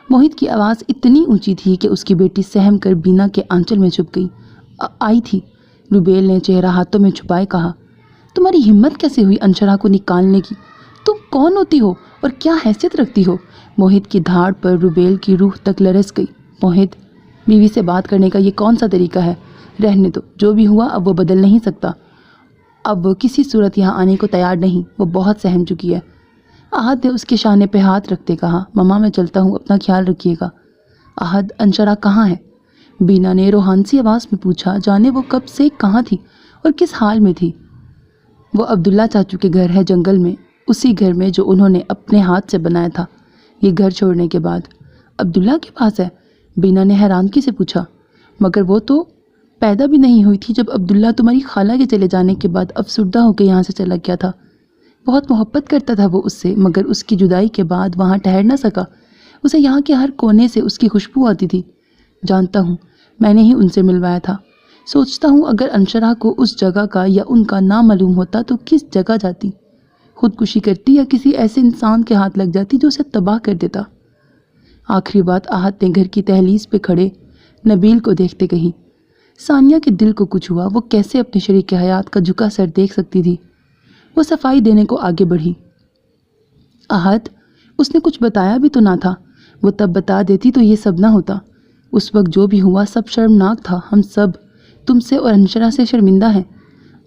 موہد کی آواز اتنی اونچی تھی کہ اس کی بیٹی سہم کر بینا کے آنچل میں چھپ گئی۔ آئی تھی، روبیل نے چہرہ ہاتھوں میں چھپائے کہا۔ تمہاری ہمت کیسے ہوئی انشرا کو نکالنے کی؟ تم کون ہوتی ہو اور کیا حیثیت رکھتی ہو؟ موہد کی دھاڑ پر روبیل کی روح تک لرز گئی۔ موہد، بیوی سے بات کرنے کا یہ کون سا طریقہ ہے؟ رہنے دو، جو بھی ہوا اب وہ بدل نہیں سکتا۔ اب وہ کسی صورت یہاں آنے کو تیار نہیں، وہ بہت سہم چکی ہے۔ احد نے اس کے شانے پہ ہاتھ رکھتے کہا، ماما میں چلتا ہوں، اپنا خیال رکھیے گا۔ احد، انشرا کہاں ہے؟ بینا نے روحانسی آواز میں پوچھا، جانے وہ کب سے کہاں تھی اور کس حال میں تھی۔ وہ عبداللہ چاچو کے گھر ہے جنگل میں، اسی گھر میں جو انہوں نے اپنے ہاتھ سے بنایا تھا یہ گھر چھوڑنے کے بعد۔ عبداللہ کے پاس ہے؟ بینا نے حیرانگی سے پوچھا، مگر وہ تو پیدا بھی نہیں ہوئی تھی جب عبداللہ تمہاری خالہ کے چلے جانے کے بعد افسردہ ہو کے یہاں سے چلا گیا تھا۔ بہت محبت کرتا تھا وہ اس سے، مگر اس کی جدائی کے بعد وہاں ٹھہر نہ سکا۔ اسے یہاں کے ہر کونے سے اس کی خوشبو آتی تھی۔ جانتا ہوں، میں نے ہی ان سے ملوایا تھا۔ سوچتا ہوں اگر انشرا کو اس جگہ کا یا ان کا نام معلوم ہوتا تو کس جگہ جاتی؟ خودکشی کرتی یا کسی ایسے انسان کے ہاتھ لگ جاتی جو اسے تباہ کر دیتا؟ آخری بات احد نے گھر کی دہلیز پہ کھڑے نبیل کو دیکھتے کہی۔ ثانیہ کے دل کو کچھ ہوا، وہ کیسے اپنے شریک حیات کا جھکا سر دیکھ سکتی تھی؟ وہ صفائی دینے کو آگے بڑھی۔ احد، اس نے کچھ بتایا بھی تو نہ تھا، وہ تب بتا دیتی تو یہ سب نہ ہوتا۔ اس وقت جو بھی ہوا سب شرمناک تھا، ہم سب تم سے اور انشرا سے شرمندہ ہیں۔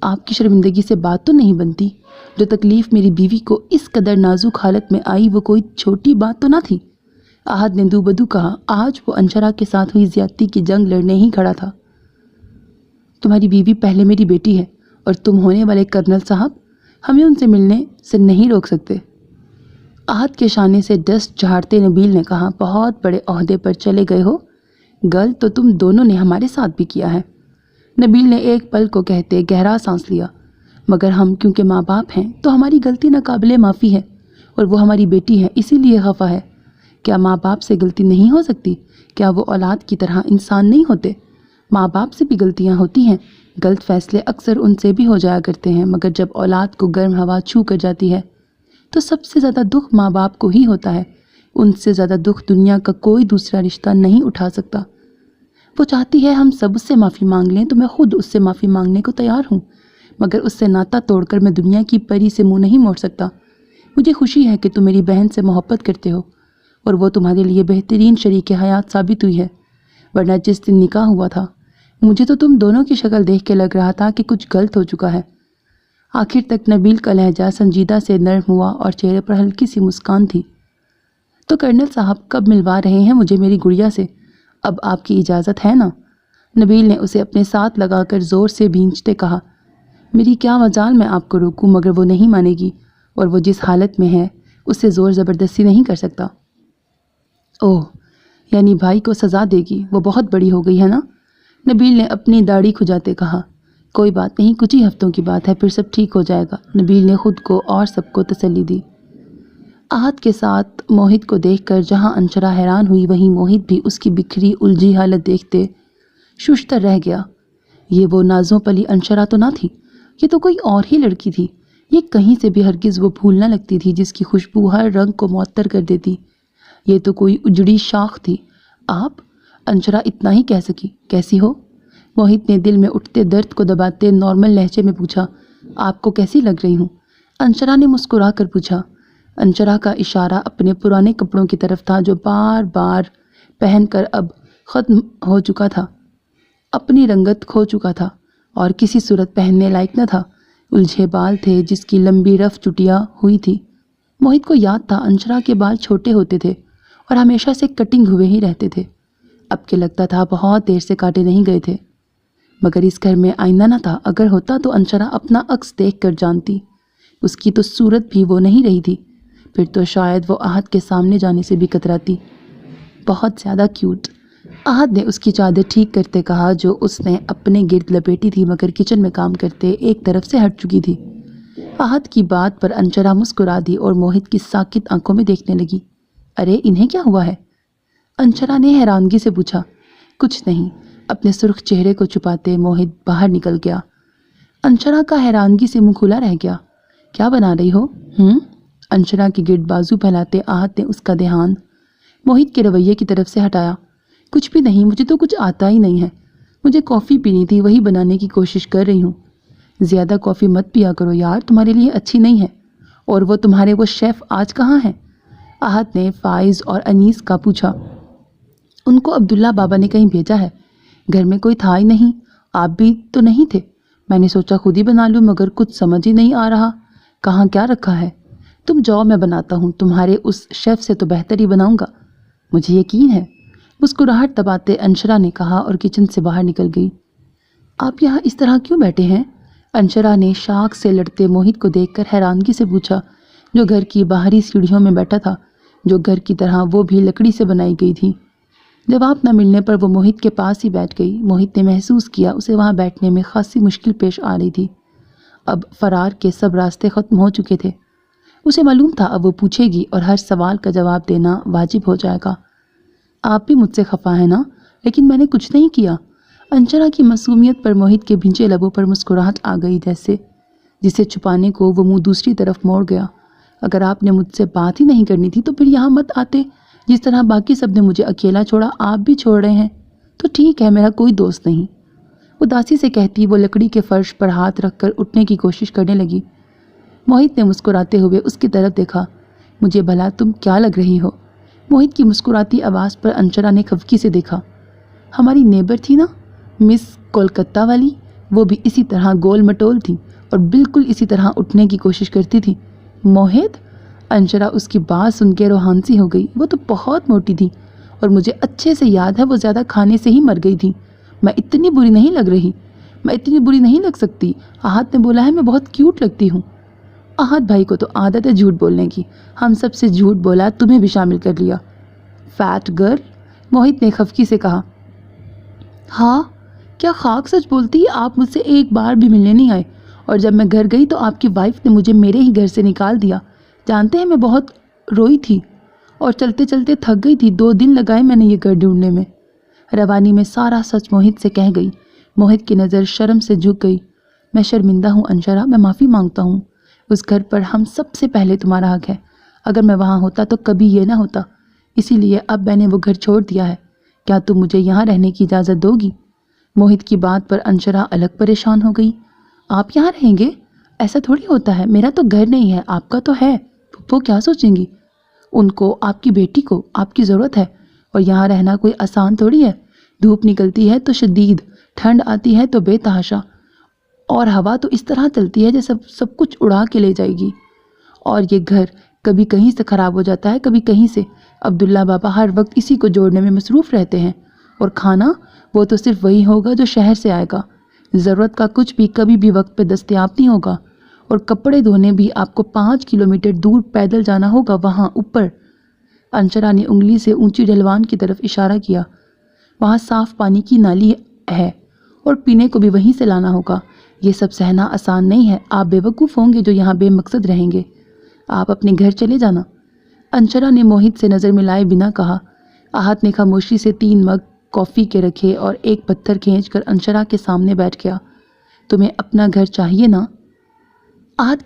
آپ کی شرمندگی سے بات تو نہیں بنتی؟ جو تکلیف میری بیوی کو اس قدر نازک حالت میں آئی وہ کوئی چھوٹی بات تو نہ تھی۔ احد نے دو بدو کہا، آج وہ انشرا کے ساتھ ہوئی زیادتی کی جنگ لڑنے ہی کھڑا تھا۔ تمہاری بیوی پہلے میری بیٹی ہے اور تم ہونے والے کرنل صاحب ہمیں ان سے ملنے سے نہیں روک سکتے۔ احد کے شانے سے ڈسٹ جھاڑتے نبیل نے کہا، بہت بڑے عہدے پر چلے گئے ہو، گل تو تم دونوں نے ہمارے ساتھ بھی کیا ہے۔ نبیل نے ایک پل کو کہتے گہرا سانس لیا، مگر ہم کیونکہ ماں باپ ہیں تو ہماری غلطی ناقابل معافی ہے، اور وہ ہماری بیٹی ہے اسی لیے خفا ہے۔ کیا ماں باپ سے غلطی نہیں ہو سکتی؟ کیا وہ اولاد کی طرح انسان نہیں ہوتے؟ ماں باپ سے بھی غلطیاں ہوتی ہیں، غلط فیصلے اکثر ان سے بھی ہو جایا کرتے ہیں، مگر جب اولاد کو گرم ہوا چھو کر جاتی ہے تو سب سے زیادہ دکھ ماں باپ کو ہی ہوتا ہے۔ ان سے زیادہ دکھ دنیا کا کوئی دوسرا رشتہ نہیں اٹھا سکتا۔ وہ چاہتی ہے ہم سب اس سے معافی مانگ لیں تو میں خود اس سے معافی مانگنے کو تیار ہوں، مگر اس سے ناتا توڑ کر میں دنیا کی پری سے منہ نہیں موڑ سکتا۔ مجھے خوشی ہے کہ تم میری بہن سے محبت کرتے ہو اور وہ تمہارے لیے بہترین شریک حیات ثابت ہوئی ہے، ورنہ جس دن نکاح ہوا تھا مجھے تو تم دونوں کی شکل دیکھ کے لگ رہا تھا کہ کچھ غلط ہو چکا ہے۔ آخر تک نبیل کا لہجہ سنجیدہ سے نرم ہوا اور چہرے پر ہلکی سی مسکان تھی۔ تو کرنل صاحب کب ملوا رہے ہیں مجھے میری گڑیا سے؟ اب آپ کی اجازت ہے نا؟ نبیل نے اسے اپنے ساتھ لگا کر زور سے بھینچتے کہا۔ میری کیا مجال میں آپ کو روکوں، مگر وہ نہیں مانے گی، اور وہ جس حالت میں ہے اس سے زور زبردستی نہیں کر سکتا۔ اوہ، یعنی بھائی کو سزا دے گی؟ وہ بہت بڑی ہو گئی ہے نا؟ نبیل نے اپنی داڑھی کھجاتے کہا۔ کوئی بات نہیں، کچھ ہی ہفتوں کی بات ہے، پھر سب ٹھیک ہو جائے گا، نبیل نے خود کو اور سب کو تسلی دی۔ احد کے ساتھ موہت کو دیکھ کر جہاں انشرا حیران ہوئی، وہیں موہت بھی اس کی بکھری الجھی حالت دیکھتے ششتر رہ گیا۔ یہ وہ نازوں پلی انشرا تو نہ تھی، یہ تو کوئی اور ہی لڑکی تھی۔ یہ کہیں سے بھی ہرگز وہ پھول نہ لگتی تھی جس کی خوشبو ہر رنگ کو معطر کر دیتی۔ یہ تو کوئی اجڑی شاخ تھی۔ آپ؟ انشرا اتنا ہی کہہ سکی۔ کیسی ہو؟ موہت نے دل میں اٹھتے درد کو دباتے نارمل لہجے میں پوچھا۔ آپ کو کیسی لگ رہی ہوں؟ انشرا نے مسکرا کر پوچھا۔ انشرا کا اشارہ اپنے پرانے کپڑوں کی طرف تھا جو بار بار پہن کر اب ختم ہو چکا تھا، اپنی رنگت کھو چکا تھا اور کسی صورت پہننے لائق نہ تھا۔ الجھے بال تھے جس کی لمبی رف چٹیا ہوئی تھی۔ موہت کو یاد تھا انشرا کے بال چھوٹے ہوتے تھے اور ہمیشہ سے کٹنگ ہوئے ہی رہتے تھے۔ اب کے لگتا تھا بہت دیر سے کاٹے نہیں گئے تھے، مگر اس گھر میں آئینہ نہ تھا۔ اگر ہوتا تو انشرا اپنا عکس دیکھ کر جانتی۔ اس کی تو صورت بھی وہ نہیں رہی تھی، پھر تو شاید وہ احد کے سامنے جانے سے بھی کتراتی۔ بہت زیادہ کیوٹ، احد نے اس کی چادر ٹھیک کرتے کہا جو اس نے اپنے گرد لپیٹی تھی مگر کچن میں کام کرتے ایک طرف سے ہٹ چکی تھی۔ احد کی بات پر انشرا مسکرا دی اور موہت کی ساکت آنکھوں میں دیکھنے لگی۔ ارے انہیں کیا ہوا ہے؟ انشرا نے حیرانگی سے پوچھا۔ کچھ نہیں، اپنے سرخ چہرے کو چھپاتے موہت باہر نکل گیا۔ انشرا کا حیرانگی سے منہ کھلا رہ گیا۔ کیا بنا رہی ہو؟ انشرا کی گرد بازو پھیلاتے احد نے اس کا دھیان موہت کے رویے کی طرف سے ہٹایا۔ کچھ بھی نہیں، مجھے تو کچھ آتا ہی نہیں ہے۔ مجھے کافی پینی تھی، وہی بنانے کی کوشش کر رہی ہوں۔ زیادہ کافی مت پیا کرو یار، تمہارے لیے اچھی نہیں ہے۔ اور وہ تمہارے وہ شیف آج کہاں ہیں؟ احد نے فائز اور انیس کا پوچھا۔ ان کو عبداللہ بابا نے کہیں بھیجا ہے، گھر میں کوئی تھا ہی نہیں، آپ بھی تو نہیں تھے۔ میں نے سوچا خود ہی بنا لوں مگر کچھ سمجھ ہی نہیں آ رہا کہاں کیا رکھا ہے۔ تم جاؤ، میں بناتا ہوں، تمہارے اس شیف سے تو بہتر ہی بناؤں گا، مجھے یقین ہے، مسکراہٹ دباتے انشرا نے کہا اور کچن سے باہر نکل گئی۔ آپ یہاں اس طرح کیوں بیٹھے ہیں؟ انشرا نے شاخ سے لڑتے موہت کو دیکھ کر حیرانگی سے پوچھا، جو گھر کی باہری سیڑھیوں میں بیٹھا تھا، جو گھر کی طرح وہ بھی لکڑی سے بنائی گئی تھی۔ جواب نہ ملنے پر وہ موہت کے پاس ہی بیٹھ گئی۔ موہت نے محسوس کیا اسے وہاں بیٹھنے میں خاصی مشکل پیش آ رہی تھی۔ اب فرار کے سب راستے ختم ہو چکے تھے۔ اسے معلوم تھا اب وہ پوچھے گی اور ہر سوال کا جواب دینا واجب ہو جائے گا۔ آپ بھی مجھ سے خفا ہیں نا؟ لیکن میں نے کچھ نہیں کیا۔ انشرا کی معصومیت پر موہت کے بھنجے لبوں پر مسکراہٹ آ گئی، جیسے جسے چھپانے کو وہ منہ دوسری طرف موڑ گیا۔ اگر آپ نے مجھ سے بات ہی نہیں کرنی تھی تو پھر یہاں مت آتے، جس طرح باقی سب نے مجھے اکیلا چھوڑا آپ بھی چھوڑ رہے ہیں۔ تو ٹھیک ہے، میرا کوئی دوست نہیں، اداسی سے کہتی وہ لکڑی کے فرش پر ہاتھ رکھ کر اٹھنے کی کوشش کرنے لگی۔ موہت نے مسکراتے ہوئے اس کی طرف دیکھا۔ مجھے بھلا تم کیا لگ رہی ہو؟ موہت کی مسکراتی آواز پر انشرا نے خفگی سے دیکھا۔ ہماری نیبر تھی نا مس کولکتہ والی، وہ بھی اسی طرح گول مٹول تھی اور بالکل اسی طرح اٹھنے کی کوشش کرتی تھی۔ موہت؟ انشرا اس کی بات سن کے روحانسی ہو گئی۔ وہ تو بہت موٹی تھی اور مجھے اچھے سے یاد ہے وہ زیادہ کھانے سے ہی مر گئی تھی۔ میں اتنی بری نہیں لگ رہی، میں اتنی بری نہیں لگ سکتی۔ احد نے بولا ہے میں بہت کیوٹ لگتی ہوں۔ احد بھائی کو تو عادت ہے جھوٹ بولنے کی، ہم سب سے جھوٹ بولا، تمہیں بھی شامل کر لیا۔ فیٹ گرل، موہت نے خفگی سے کہا۔ ہاں، کیا خاک سچ بولتی ہے؟ آپ مجھ سے ایک بار بھی ملنے نہیں آئے، اور جب میں گھر گئی تو آپ کی وائف نے مجھے میرے ہی گھر سے نکال دیا۔ جانتے ہیں میں بہت روئی تھی اور چلتے چلتے تھک گئی تھی، 2 دن لگائے میں نے یہ گھر ڈھونڈنے میں۔ روانی میں سارا سچ موہت سے کہہ گئی۔ موہت کی نظر شرم سے جھک گئی۔ میں شرمندہ ہوں انشرا، میں معافی مانگتا ہوں۔ اس گھر پر ہم سب سے پہلے تمہارا حق ہے، اگر میں وہاں ہوتا تو کبھی یہ نہ ہوتا، اسی لیے اب میں نے وہ گھر چھوڑ دیا ہے۔ کیا تم مجھے یہاں رہنے کی اجازت دو گی؟ موہت کی بات پر انشرا الگ پریشان ہو گئی۔ آپ یہاں رہیں گے؟ ایسا تھوڑی ہوتا ہے، میرا تو گھر نہیں ہے، آپ کا تو ہے۔ پھپھو کیا سوچیں گی؟ ان کو، آپ کی بیٹی کو آپ کی ضرورت ہے، اور یہاں رہنا کوئی آسان تھوڑی ہے۔ دھوپ نکلتی ہے تو شدید، ٹھنڈ آتی ہے تو بے تحاشا، اور ہوا تو اس طرح چلتی ہے جیسے سب کچھ اڑا کے لے جائے گی، اور یہ گھر کبھی کہیں سے خراب ہو جاتا ہے کبھی کہیں سے۔ عبداللہ بابا ہر وقت اسی کو جوڑنے میں مصروف رہتے ہیں، اور کھانا وہ تو صرف وہی ہوگا جو شہر سے آئے گا۔ ضرورت کا کچھ بھی کبھی بھی وقت پہ دستیاب نہیں ہوگا، اور کپڑے دھونے بھی آپ کو 5 کلومیٹر دور پیدل جانا ہوگا وہاں اوپر۔ انشرا نے انگلی سے اونچی ڈھلوان کی طرف اشارہ کیا۔ وہاں صاف پانی کی نالی ہے اور پینے کو بھی وہیں سے لانا ہوگا۔ یہ سب سہنا آسان نہیں ہے، آپ بے وقوف ہوں گے جو یہاں بے مقصد رہیں گے۔ آپ اپنے گھر چلے جانا۔ انشرا نے موہت سے نظر ملائے بنا کہا۔ احد نے خاموشی سے 3 مگ کافی کے رکھے اور ایک پتھر کھینچ کر انشرا کے سامنے بیٹھ گیا۔ تمہیں اپنا گھر چاہیے نا؟ احد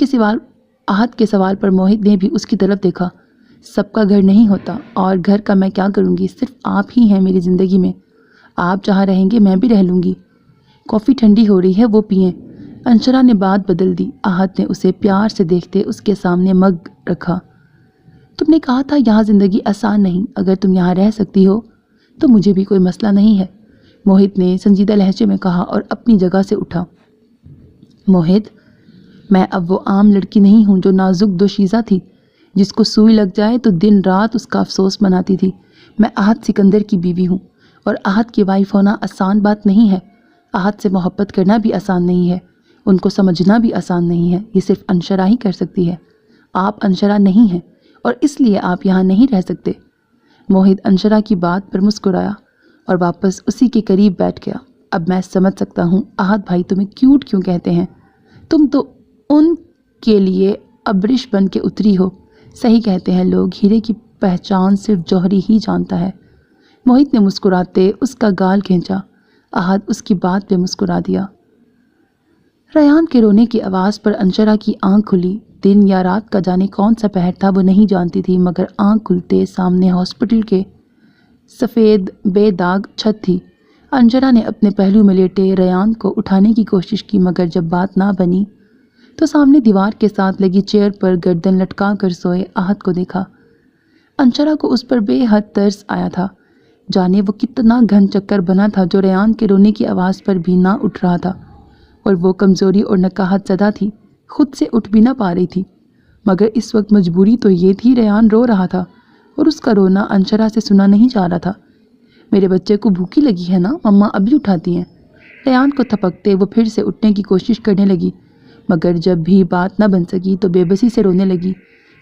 کے سوال پر موہت نے بھی اس کی طرف دیکھا۔ سب کا گھر نہیں ہوتا، اور گھر کا میں کیا کروں گی، صرف آپ ہی ہیں میری زندگی میں۔ آپ جہاں رہیں گے میں بھی رہ لوں گی۔ کافی ٹھنڈی ہو رہی ہے، وہ پئیں۔ انشرا نے بات بدل دی۔ احد نے اسے پیار سے دیکھتے اس کے سامنے مگ رکھا۔ تم نے کہا تھا یہاں زندگی آسان نہیں، اگر تم یہاں رہ سکتی ہو تو مجھے بھی کوئی مسئلہ نہیں ہے، موہت نے سنجیدہ لہجے میں کہا اور اپنی جگہ سے اٹھا۔ موہت، میں اب وہ عام لڑکی نہیں ہوں جو نازک دوشیزہ تھی، جس کو سوئی لگ جائے تو دن رات اس کا افسوس مناتی تھی۔ میں احد سکندر کی بیوی ہوں، اور احد کی وائف ہونا آسان بات نہیں ہے۔ احد سے محبت کرنا بھی آسان نہیں ہے، ان کو سمجھنا بھی آسان نہیں ہے۔ یہ صرف انشرا ہی کر سکتی ہے۔ آپ انشرا نہیں ہیں، اور اس لیے آپ یہاں نہیں رہ سکتے۔ موہت انشرا کی بات پر مسکرایا اور واپس اسی کے قریب بیٹھ گیا۔ اب میں سمجھ سکتا ہوں احد بھائی تمہیں کیوٹ کیوں کہتے ہیں، تم تو ان کے لیے ابرش بن کے اتری ہو۔ صحیح کہتے ہیں لوگ، ہیرے کی پہچان صرف جوہری ہی جانتا ہے۔ موہت نے مسکراتے اس کا گال کھینچا۔ احد اس کی بات پہ مسکرا دیا۔ ریان کے رونے کی آواز پر انشرا کی آنکھ کھلی۔ دن یا رات کا جانے کون سا پہر تھا وہ نہیں جانتی تھی، مگر آنکھ کھلتے سامنے ہاسپٹل کے سفید بے داغ چھت تھی۔ انشرا نے اپنے پہلو میں لیٹے ریان کو اٹھانے کی کوشش کی، مگر جب بات نہ بنی تو سامنے دیوار کے ساتھ لگی چیئر پر گردن لٹکا کر سوئے احد کو دیکھا۔ انشرا کو اس پر بے حد ترس آیا تھا۔ جانے وہ کتنا گھن چکر بنا تھا جو ریان کے رونے کی آواز پر بھی نہ اٹھ رہا تھا، اور وہ کمزوری اور نکاہت زدہ تھی، خود سے اٹھ بھی نہ پا رہی تھی۔ مگر اس وقت مجبوری تو یہ تھی، ریان رو رہا تھا اور اس کا رونا انشرا سے سنا نہیں جا رہا تھا۔ میرے بچے کو بھوکی لگی ہے نا، مما ابھی اٹھاتی ہیں۔ ریان کو تھپکتے وہ پھر سے اٹھنے کی کوشش کرنے لگی، مگر جب بھی بات نہ بن سکی تو بے بسی سے رونے لگی۔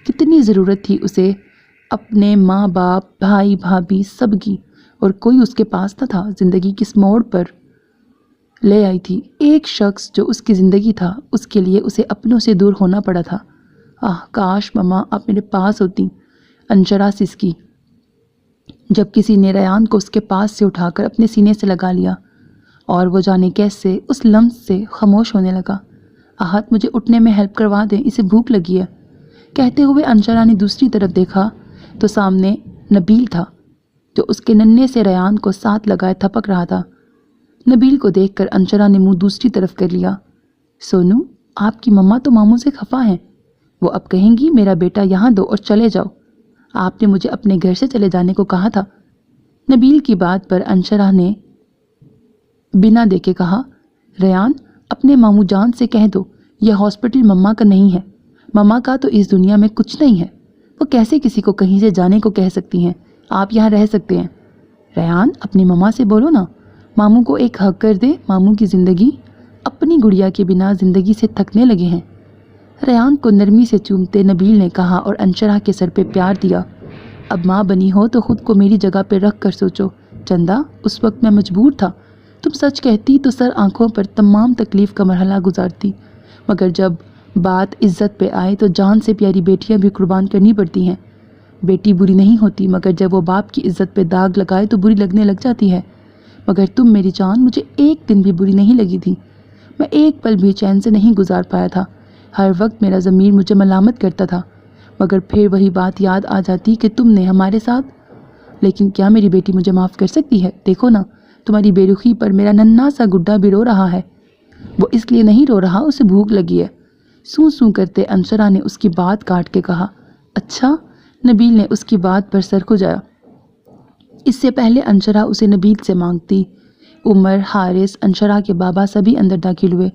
کتنی ضرورت تھی اسے اپنے ماں باپ بھائی بھابھی سب کی، اور کوئی اس کے پاس نہ تھا۔ زندگی کس موڑ پر لے آئی تھی۔ ایک شخص جو اس کی زندگی تھا، اس کے لیے اسے اپنوں سے دور ہونا پڑا تھا۔ کاش مما آپ میرے پاس ہوتی، انشرا سسکی جب کسی نے ریان کو اس کے پاس سے اٹھا کر اپنے سینے سے لگا لیا، اور وہ جانے کیسے اس لمس سے خاموش ہونے لگا۔ احد مجھے اٹھنے میں ہیلپ کروا دیں، اسے بھوک لگی ہے۔ کہتے ہوئے انشرا نے دوسری طرف دیکھا تو سامنے نبیل تھا، جو اس کے ننھے سے ریان کو ساتھ لگائے تھپک رہا تھا۔ نبیل کو دیکھ کر انشرا نے منہ دوسری طرف کر لیا۔ سونو، آپ کی مما تو ماموں سے خفا ہیں، وہ اب کہیں گی میرا بیٹا یہاں دو اور چلے جاؤ، آپ نے مجھے اپنے گھر سے چلے جانے کو کہا تھا۔ نبیل کی بات پر انشرا نے بنا دیکھے کہا، ریان اپنے ماموں جان سے کہہ دو یہ ہاسپٹل مما کا نہیں ہے، مما کا تو اس دنیا میں کچھ نہیں ہے، وہ کیسے کسی کو کہیں سے جانے کو کہہ سکتی ہیں، آپ یہاں رہ سکتے ہیں۔ ریان اپنی مما سے بولو نا، ماموں کو ایک حق کر دے، ماموں کی زندگی اپنی گڑیا کے بنا زندگی سے تھکنے لگے ہیں۔ ریان کو نرمی سے چومتے نبیل نے کہا اور انشرا کے سر پہ پیار دیا، اب ماں بنی ہو تو خود کو میری جگہ پہ رکھ کر سوچو، چندا اس وقت میں مجبور تھا، تم سچ کہتی تو سر آنکھوں پر تمام تکلیف کا مرحلہ گزارتی، مگر جب بات عزت پہ آئے تو جان سے پیاری بیٹیاں بھی قربان کرنی پڑتی ہیں۔ بیٹی بری نہیں ہوتی، مگر جب وہ باپ کی عزت پہ داغ لگائے تو بری لگنے لگ جاتی ہے، مگر تم میری جان مجھے ایک دن بھی بری نہیں لگی تھی، میں ایک پل بھی چین سے نہیں گزار پایا تھا، ہر وقت میرا ضمیر مجھے ملامت کرتا تھا، مگر پھر وہی بات یاد آ جاتی کہ تم نے ہمارے ساتھ۔ لیکن کیا میری بیٹی مجھے معاف کر سکتی ہے؟ دیکھو نا، تمہاری بے رخی پر میرا ننھا سا گڈا بھی رو رہا ہے، وہ اس لیے نہیں رو رہا، اسے بھوک لگی ہے، سوں سوں کرتے انشرا نے اس کی بات کاٹ کے کہا۔ اچھا، نبیل نے اس کی بات پر سر کھجایا۔ اس سے پہلے انشرا اسے نبیل سے مانگتی، عمر، حارث، انشرا کے بابا سبھی اندر داخل ہوئے۔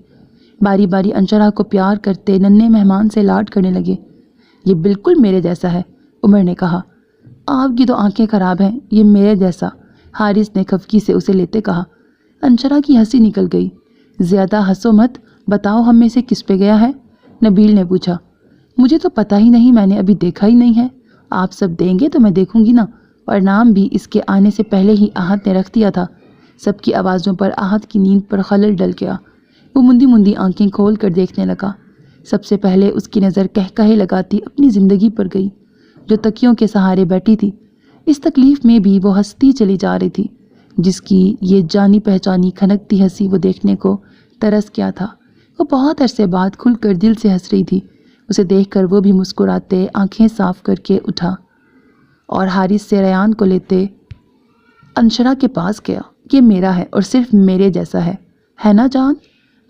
باری باری انشرا کو پیار کرتے ننھے مہمان سے لاڈ کرنے لگے۔ یہ بالکل میرے جیسا ہے، عمر نے کہا۔ آپ کی تو آنکھیں خراب ہیں، یہ میرے جیسا، حارث نے خفگی سے اسے لیتے کہا۔ انشرا کی ہنسی نکل گئی۔ زیادہ ہنسو مت، بتاؤ ہم میں سے کس پہ گیا ہے؟ نبیل نے پوچھا۔ مجھے تو پتہ ہی نہیں، میں نے ابھی دیکھا ہی نہیں ہے۔ آپ سب دیں گے تو میں دیکھوں گی نا، اور نام بھی اس کے آنے سے پہلے ہی آہت نے رکھ دیا تھا۔ سب کی آوازوں پر آہت کی نیند پر خلل ڈل گیا۔ وہ مندی مندی آنکھیں کھول کر دیکھنے لگا۔ سب سے پہلے اس کی نظر کہکہے لگاتی اپنی زندگی پر گئی، جو تکیوں کے سہارے بیٹھی تھی۔ اس تکلیف میں بھی وہ ہنستی چلی جا رہی تھی، جس کی یہ جانی پہچانی کھنکتی ہنسی وہ دیکھنے کو ترس کیا تھا۔ وہ بہت عرصے بعد کھل کر دل سے ہنس رہی تھی۔ اسے دیکھ کر وہ بھی مسکراتے آنکھیں صاف کر کے اٹھا اور حارث سے ریان کو لیتے انشرا کے پاس گیا۔ یہ میرا ہے اور صرف میرے جیسا ہے نا جان؟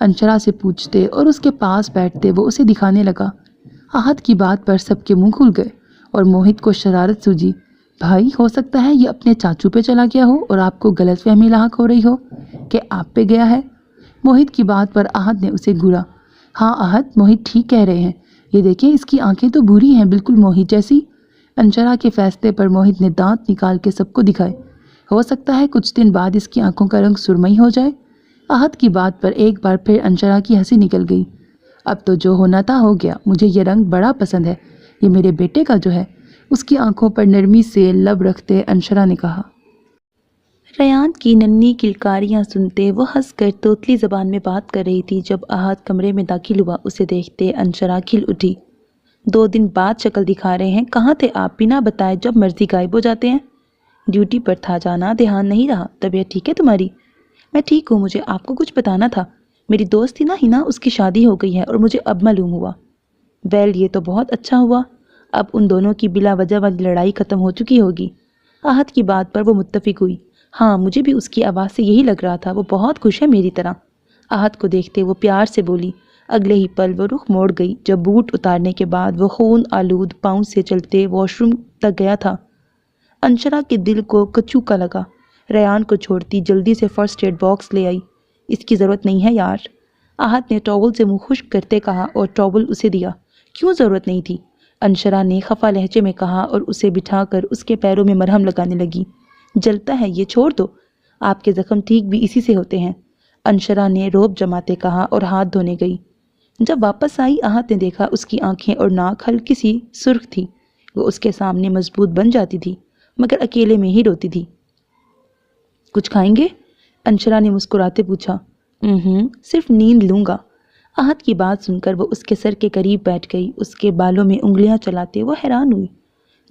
انشرا سے پوچھتے اور اس کے پاس بیٹھتے وہ اسے دکھانے لگا۔ آہت کی بات پر سب کے منہ کھل گئے اور موہت کو شرارت سوجی۔ بھائی، ہو سکتا ہے یہ اپنے چاچو پہ چلا گیا ہو اور آپ کو غلط فہمی لاحق ہو رہی ہو کہ آپ پہ گیا ہے۔ موہت کی بات پر آہت نے اسے گھورا۔ ہاں آہت، موہت ٹھیک کہہ رہے ہیں، یہ دیکھیں اس کی آنکھیں تو بھوری ہیں، بالکل موہت جیسی۔ انشرا کے فیصلے پر موہت نے دانت نکال کے سب کو دکھائے۔ ہو سکتا ہے کچھ دن بعد اس کی آنکھوں کا رنگ سرمئی ہو جائے۔ آہت کی بات پر ایک بار پھر انشرا کی ہنسی نکل گئی۔ اب تو جو ہونا تھا ہو گیا، مجھے یہ رنگ بڑا پسند ہے، یہ میرے بیٹے کا جو ہے۔ اس کی آنکھوں پر نرمی سے لب رکھتے انشرا نے کہا۔ ریان کی ننھی کلکاریاں سنتے وہ ہنس کر توتلی زبان میں بات کر رہی تھی۔ جب آہت کمرے میں داخل ہوا، اسے دیکھتے انشرا کھل اٹھی۔ 2 دن بعد شکل دکھا رہے ہیں، کہاں تھے آپ؟ بنا بتائے جب مرضی غائب ہو جاتے ہیں۔ ڈیوٹی پر تھا، جانا دھیان نہیں رہا۔ طبیعت ٹھیک ہے تمہاری؟ میں ٹھیک ہوں، مجھے آپ کو کچھ بتانا تھا۔ میری دوست تھی نا ہینا، اس کی شادی ہو گئی ہے اور مجھے اب معلوم ہوا۔ ویل، یہ تو بہت اچھا ہوا، اب ان دونوں کی بلا وجہ والی لڑائی ختم ہو چکی ہوگی۔ آہت کی بات پر وہ متفق ہوئی۔ ہاں، مجھے بھی اس کی آواز سے یہی لگ رہا تھا، وہ بہت خوش ہے میری طرح۔ آہت کو دیکھتے وہ پیار سے بولی۔ اگلے ہی پل وہ رخ موڑ گئی جب بوٹ اتارنے کے بعد وہ خون آلود پاؤں سے چلتے واش روم تک گیا تھا۔ انشرا کے دل کو کچو کا لگا۔ ریان کو چھوڑتی جلدی سے فرسٹ ایڈ باکس لے آئی۔ اس کی ضرورت نہیں ہے یار، آہت نے ٹاول سے منہ خشک کرتے کہا اور ٹاول اسے دیا۔ کیوں ضرورت نہیں تھی؟ انشرا نے خفا لہجے میں کہا اور اسے بٹھا کر اس کے پیروں میں مرہم لگانے لگی۔ جلتا ہے، یہ چھوڑ دو، آپ کے زخم ٹھیک بھی اسی سے ہوتے ہیں، انشرا نے روب جماتے کہا اور ہاتھ دھونے گئی۔ جب واپس آئی، آہت نے دیکھا اس کی آنکھیں اور ناک ہلکی سی سرخ تھی۔ وہ اس کے سامنے مضبوط بن جاتی تھی مگر اکیلے میں ہی روتی تھی۔ کچھ کھائیں گے؟ انشرا نے مسکراتے پوچھا۔ صرف نیند لوں گا۔ آہت کی بات سن کر وہ اس کے سر کے قریب بیٹھ گئی۔ اس کے بالوں میں انگلیاں چلاتے وہ حیران ہوئی۔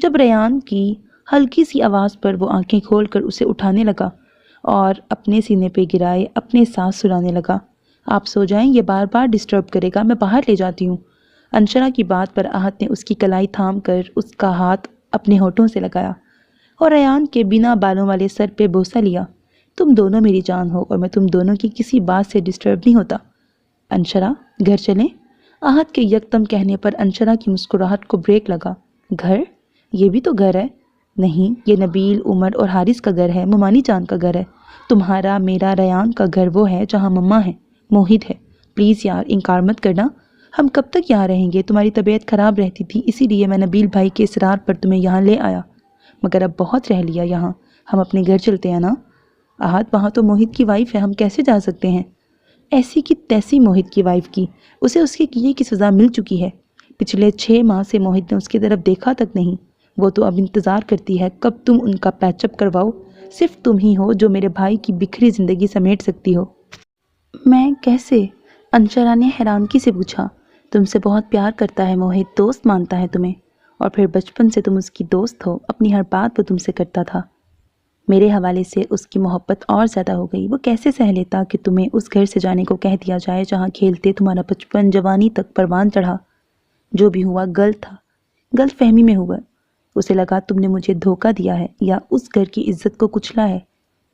جب ریان کی ہلکی سی آواز پر وہ آنکھیں کھول کر اسے اٹھانے لگا اور اپنے سینے پہ گرائے اپنے سانس سلانے لگا۔ آپ سو جائیں، یہ بار بار ڈسٹرب کرے گا، میں باہر لے جاتی ہوں۔ انشرا کی بات پر آہت نے اس کی کلائی تھام کر اس کا ہاتھ اپنے ہونٹوں سے لگایا اور ریان کے بنا بالوں والے سر پہ بوسہ لیا۔ تم دونوں میری جان ہو اور میں تم دونوں کی کسی بات سے ڈسٹرب نہیں ہوتا۔ انشرا، گھر چلیں؟ آہت کے یکدم کہنے پر انشرا کی مسکراہٹ کو بریک لگا۔ گھر؟ یہ بھی تو گھر ہے۔ نہیں، یہ نبیل، عمر اور حارث کا گھر ہے، ممانی جان کا گھر ہے۔ تمہارا، میرا، ریان کا گھر وہ ہے جہاں مما ہے، موہت ہے۔ پلیز یار، انکار مت کرنا۔ ہم کب تک یہاں رہیں گے؟ تمہاری طبیعت خراب رہتی تھی، اسی لیے میں نبیل بھائی کے اصرار پر تمہیں یہاں لے آیا، مگر اب بہت رہ لیا یہاں، ہم اپنے گھر چلتے ہیں نا؟ آہت، وہاں تو موہت کی وائف ہے، ہم کیسے جا سکتے ہیں؟ ایسی کی تیسی موہت کی وائف کی، اسے اس کے کیے کی سزا مل چکی ہے۔ پچھلے 6 ماہ سے موہت نے اس کی طرف دیکھا تک نہیں۔ وہ تو اب انتظار کرتی ہے کب تم ان کا پیچ اپ کرواؤ۔ صرف تم ہی ہو جو میرے بھائی کی بکھری زندگی سمیٹ سکتی ہو۔ میں کیسے؟ انشرا نے حیرانگی سے پوچھا۔ تم سے بہت پیار کرتا ہے موہت، دوست مانتا ہے تمہیں، اور پھر بچپن سے تم اس کی دوست ہو، اپنی ہر بات وہ تم سے کرتا تھا۔ میرے حوالے سے اس کی محبت اور زیادہ ہو گئی۔ وہ کیسے سہ لیتا کہ تمہیں اس گھر سے جانے کو کہہ دیا جائے جہاں کھیلتے تمہارا بچپن جوانی تک پروان چڑھا۔ جو بھی ہوا غلط تھا، غلط فہمی میں ہوا۔ اسے لگا تم نے مجھے دھوکہ دیا ہے یا اس گھر کی عزت کو کچلا ہے،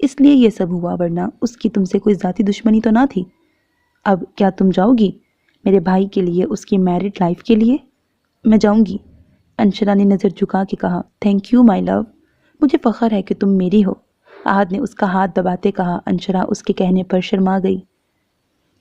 اس لیے یہ سب ہوا، ورنہ اس کی تم سے کوئی ذاتی دشمنی تو نہ تھی۔ اب کیا تم جاؤ گی میرے بھائی کے لیے، اس کی میرڈ لائف کے لیے؟ میں جاؤں گی، انشرا نے نظر جھکا کے کہا۔ تھینک یو مائی لو، مجھے فخر ہے کہ تم میری ہو، آہت نے اس کا ہاتھ دباتے کہا۔ انشرا اس کے کہنے پر شرما گئی۔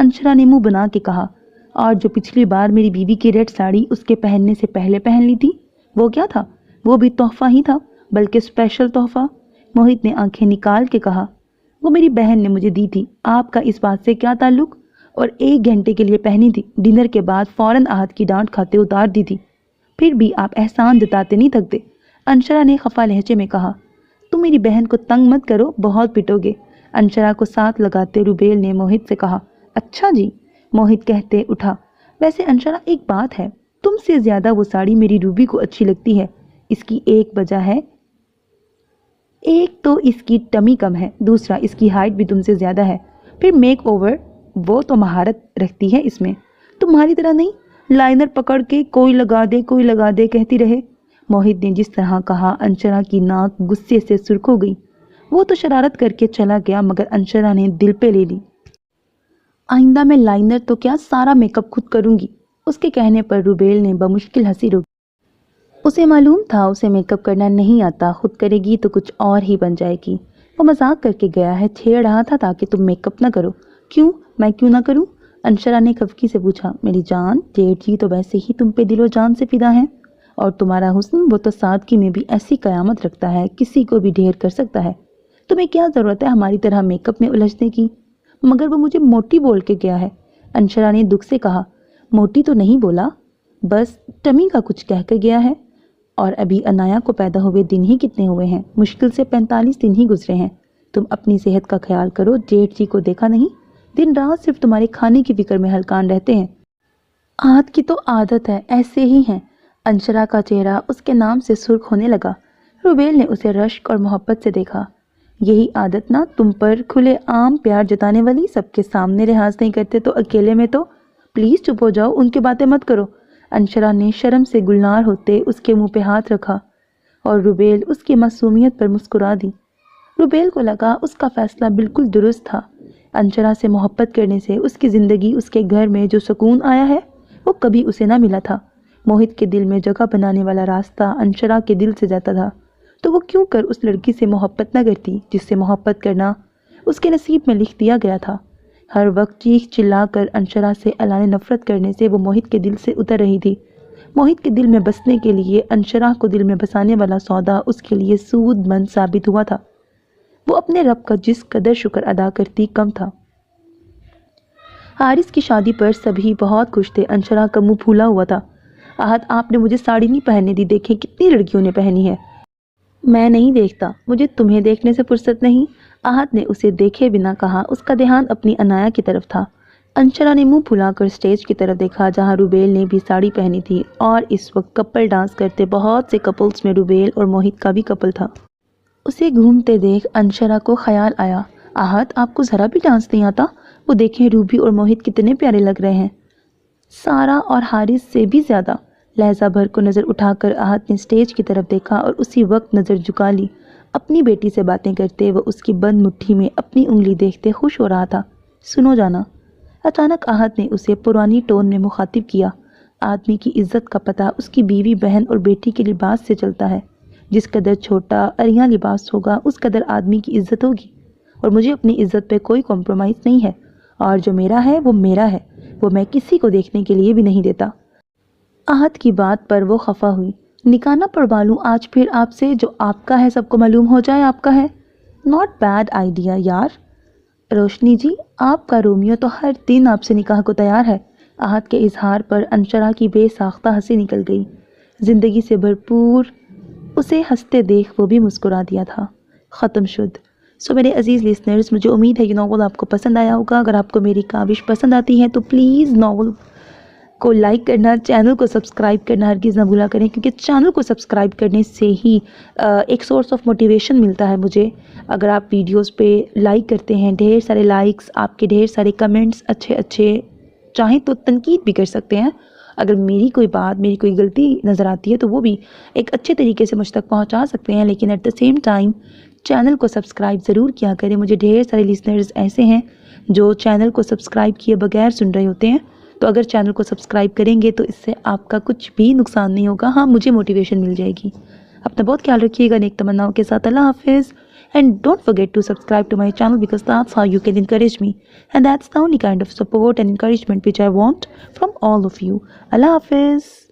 انشرا نے منہ بنا کے کہا۔ اور جو پچھلی بار میری بیوی کی ریڈ ساڑی اس کے پہننے سے پہلے پہن لی تھی، وہ کیا تھا؟ وہ بھی تحفہ ہی تھا، بلکہ اسپیشل تحفہ۔ موہت نے آنکھیں نکال کے کہا، وہ میری بہن نے مجھے دی تھی، آپ کا اس بات سے کیا تعلق؟ اور 1 گھنٹے کے لیے پہنی تھی، ڈنر کے بعد فوراً آہت کی ڈانٹ کھاتے اتار دی تھی۔ پھر بھی آپ احسان جتاتے نہیں تھکتے، انشرا نے خفا لہجے میں کہا۔ تم میری بہن کو تنگ مت کرو، بہت پٹو گے، انشرا کو ساتھ لگاتے روبیل نے موہت سے کہا۔ اچھا جی، موہت کہتے اٹھا۔ ویسے انشرا ایک بات ہے، تم سے زیادہ وہ ساڑی میری روبی کو اچھی لگتی ہے۔ اس کی ایک وجہ ہے، ایک تو اس کی ٹمی کم ہے، دوسرا اس کی ہائٹ بھی تم سے زیادہ ہے، پھر میک اوور وہ تو مہارت رکھتی ہے اس میں، تمہاری طرح نہیں لائنر پکڑ کے کوئی لگا دے کہتی رہے۔ موہت نے جس طرح کہا، انشرا کی ناک غصے سے سرخ ہو گئی۔ وہ تو شرارت کر کے چلا گیا، مگر انشرا نے دل پہ لے لی۔ آئندہ میں لائنر تو کیا، سارا میک اپ خود کروں گی۔ اس کے کہنے پر روبیل نے بمشکل ہنسی روکی۔ اسے معلوم تھا اسے میک اپ کرنا نہیں آتا، خود کرے گی تو کچھ اور ہی بن جائے گی۔ وہ مذاق کر کے گیا ہے، چھیڑ رہا تھا تاکہ تم میک اپ نہ کرو۔ کیوں؟ میں کیوں نہ کروں؟ انشرا نے خفگی سے پوچھا۔ میری جان، جیٹھ جی تو ویسے ہی تم پہ دل و جان سے فدا ہیں، اور تمہارا حسن وہ تو سادگی میں بھی ایسی قیامت رکھتا ہے، کسی کو بھی ڈھیر کر سکتا ہے۔ تمہیں کیا ضرورت ہے ہماری طرح میک اپ میں الجھنے کی؟ مگر وہ مجھے موٹی بول کے گیا ہے، انشرا نے دکھ سے کہا۔ موٹی تو نہیں بولا، بس ٹمی کا کچھ کہہ کر گیا ہے۔ اور ابھی انایا کو پیدا ہوئے دن ہی کتنے ہوئے ہیں؟ مشکل سے 45 دن ہی گزرے ہیں۔ تم اپنی صحت کا خیال کرو، جیٹھ جی کو دیکھا نہیں؟ دن رات صرف تمہارے کھانے کی فکر میں ہلکان رہتے ہیں۔ آہت کی تو عادت ہے، ایسے ہی ہیں۔ انشرا کا چہرہ اس کے نام سے سرخ ہونے لگا۔ روبیل نے اسے رشک اور محبت سے دیکھا۔ یہی عادت نہ تم پر کھلے عام پیار جتانے والی، سب کے سامنے لحاظ نہیں کرتے تو اکیلے میں تو۔ پلیز چپ ہو جاؤ، ان کی باتیں مت کرو۔ انشرا نے شرم سے گلنار ہوتے اس کے منہ پہ ہاتھ رکھا، اور روبیل اس کی معصومیت پر مسکرا دی۔ روبیل کو لگا اس کا فیصلہ بالکل درست تھا۔ انشرا سے محبت کرنے سے اس کی زندگی، اس کے گھر میں جو سکون آیا ہے وہ کبھی اسے نہ ملا تھا۔ موہت کے دل میں جگہ بنانے والا راستہ انشرا کے دل سے جاتا تھا، تو وہ کیوں کر اس لڑکی سے محبت نہ کرتی جس سے محبت کرنا اس کے نصیب میں لکھ دیا گیا تھا۔ ہر وقت چیخ چلا کر انشرا سے اعلان نفرت کرنے سے وہ موہت کے دل سے اتر رہی تھی۔ موہت کے دل میں بسنے کے لیے انشرا کو دل میں بسانے والا سودا اس کے لیے سود مند ثابت ہوا تھا۔ وہ اپنے رب کا جس قدر شکر ادا کرتی کم تھا۔ حارث کی شادی پر سبھی بہت خوش تھے، انشرا کا منہ پھولا ہوا تھا۔ آہت، آپ نے مجھے ساڑی نہیں پہننے دی، دیکھیں کتنی لڑکیوں نے پہنی ہے۔ میں نہیں دیکھتا، مجھے تمہیں دیکھنے سے فرصت نہیں، آہت نے اسے دیکھے بنا کہا۔ اس کا دھیان اپنی انایا کی طرف تھا۔ انشرا نے منہ پھلا کر سٹیج کی طرف دیکھا جہاں روبیل نے بھی ساڑی پہنی تھی، اور اس وقت کپل ڈانس کرتے بہت سے کپلز میں روبیل اور موہت کا بھی کپل تھا۔ اسے گھومتے دیکھ انشرا کو خیال آیا، آہت آپ کو ذرا بھی ڈانس نہیں آتا؟ وہ دیکھیں روبی اور موہت کتنے پیارے لگ رہے ہیں، سارا اور حارث سے بھی زیادہ۔ لہجہ بھر کو نظر اٹھا کر آہت نے سٹیج کی طرف دیکھا اور اسی وقت نظر جھکا لی۔ اپنی بیٹی سے باتیں کرتے وہ اس کی بند مٹھی میں اپنی انگلی دیکھتے خوش ہو رہا تھا۔ سنو جانا، اچانک آہت نے اسے پرانی ٹون میں مخاطب کیا۔ آدمی کی عزت کا پتہ اس کی بیوی، بہن اور بیٹی کے لباس سے چلتا ہے۔ جس قدر چھوٹا اریاں لباس ہوگا اس قدر آدمی کی عزت ہوگی، اور مجھے اپنی عزت پہ کوئی کمپرومائز نہیں ہے، اور جو میرا ہے وہ میرا ہے، وہ میں کسی کو دیکھنے کے لیے بھی نہیں دیتا۔ آہت کی بات پر وہ خفا ہوئی۔ نکاح نہ پڑھوا لوں آج پھر آپ سے، جو آپ کا ہے سب کو معلوم ہو جائے آپ کا ہے۔ ناٹ بیڈ آئیڈیا یار۔ روشنی جی، آپ کا رومیو تو ہر دن آپ سے نکاح کو تیار ہے۔ آہت کے اظہار پر انشرا کی بے ساختہ ہنسی نکل گئی۔ زندگی سے بھرپور اسے ہنستے دیکھ وہ بھی مسکرا دیا تھا۔ ختم شد۔ سو میرے عزیز لسنرز، مجھے امید ہے یہ ناول آپ کو پسند آیا ہوگا۔ اگر آپ کو میری کاوش پسند آتی ہے تو پلیز ناول کو لائک کرنا، چینل کو سبسکرائب کرنا ہرگز نہ بھولا کریں، کیونکہ چینل کو سبسکرائب کرنے سے ہی ایک سورس آف موٹیویشن ملتا ہے مجھے۔ اگر آپ ویڈیوز پہ لائک کرتے ہیں، ڈھیر سارے لائکس، آپ کے ڈھیر سارے کمنٹس اچھے چاہیں تو تنقید بھی کر سکتے ہیں۔ اگر میری کوئی بات، میری کوئی غلطی نظر آتی ہے تو وہ بھی ایک اچھے طریقے سے مجھ تک پہنچا سکتے ہیں، لیکن at the same time channel کو سبسکرائب ضرور کیا کریں۔ مجھے ڈھیر سارے لسنرز ایسے ہیں جو چینل کو سبسکرائب کیے بغیر سن رہے ہوتے ہیں، تو اگر چینل کو سبسکرائب کریں گے تو اس سے آپ کا کچھ بھی نقصان نہیں ہوگا، ہاں مجھے موٹیویشن مل جائے گی۔ اپنا بہت خیال رکھیے گا، نیک تمناؤں کے ساتھ اللہ حافظ۔ And don't forget to subscribe to my channel because that's how you can encourage me. And that's the only kind of support and encouragement which I want from all of you. Allah Hafiz.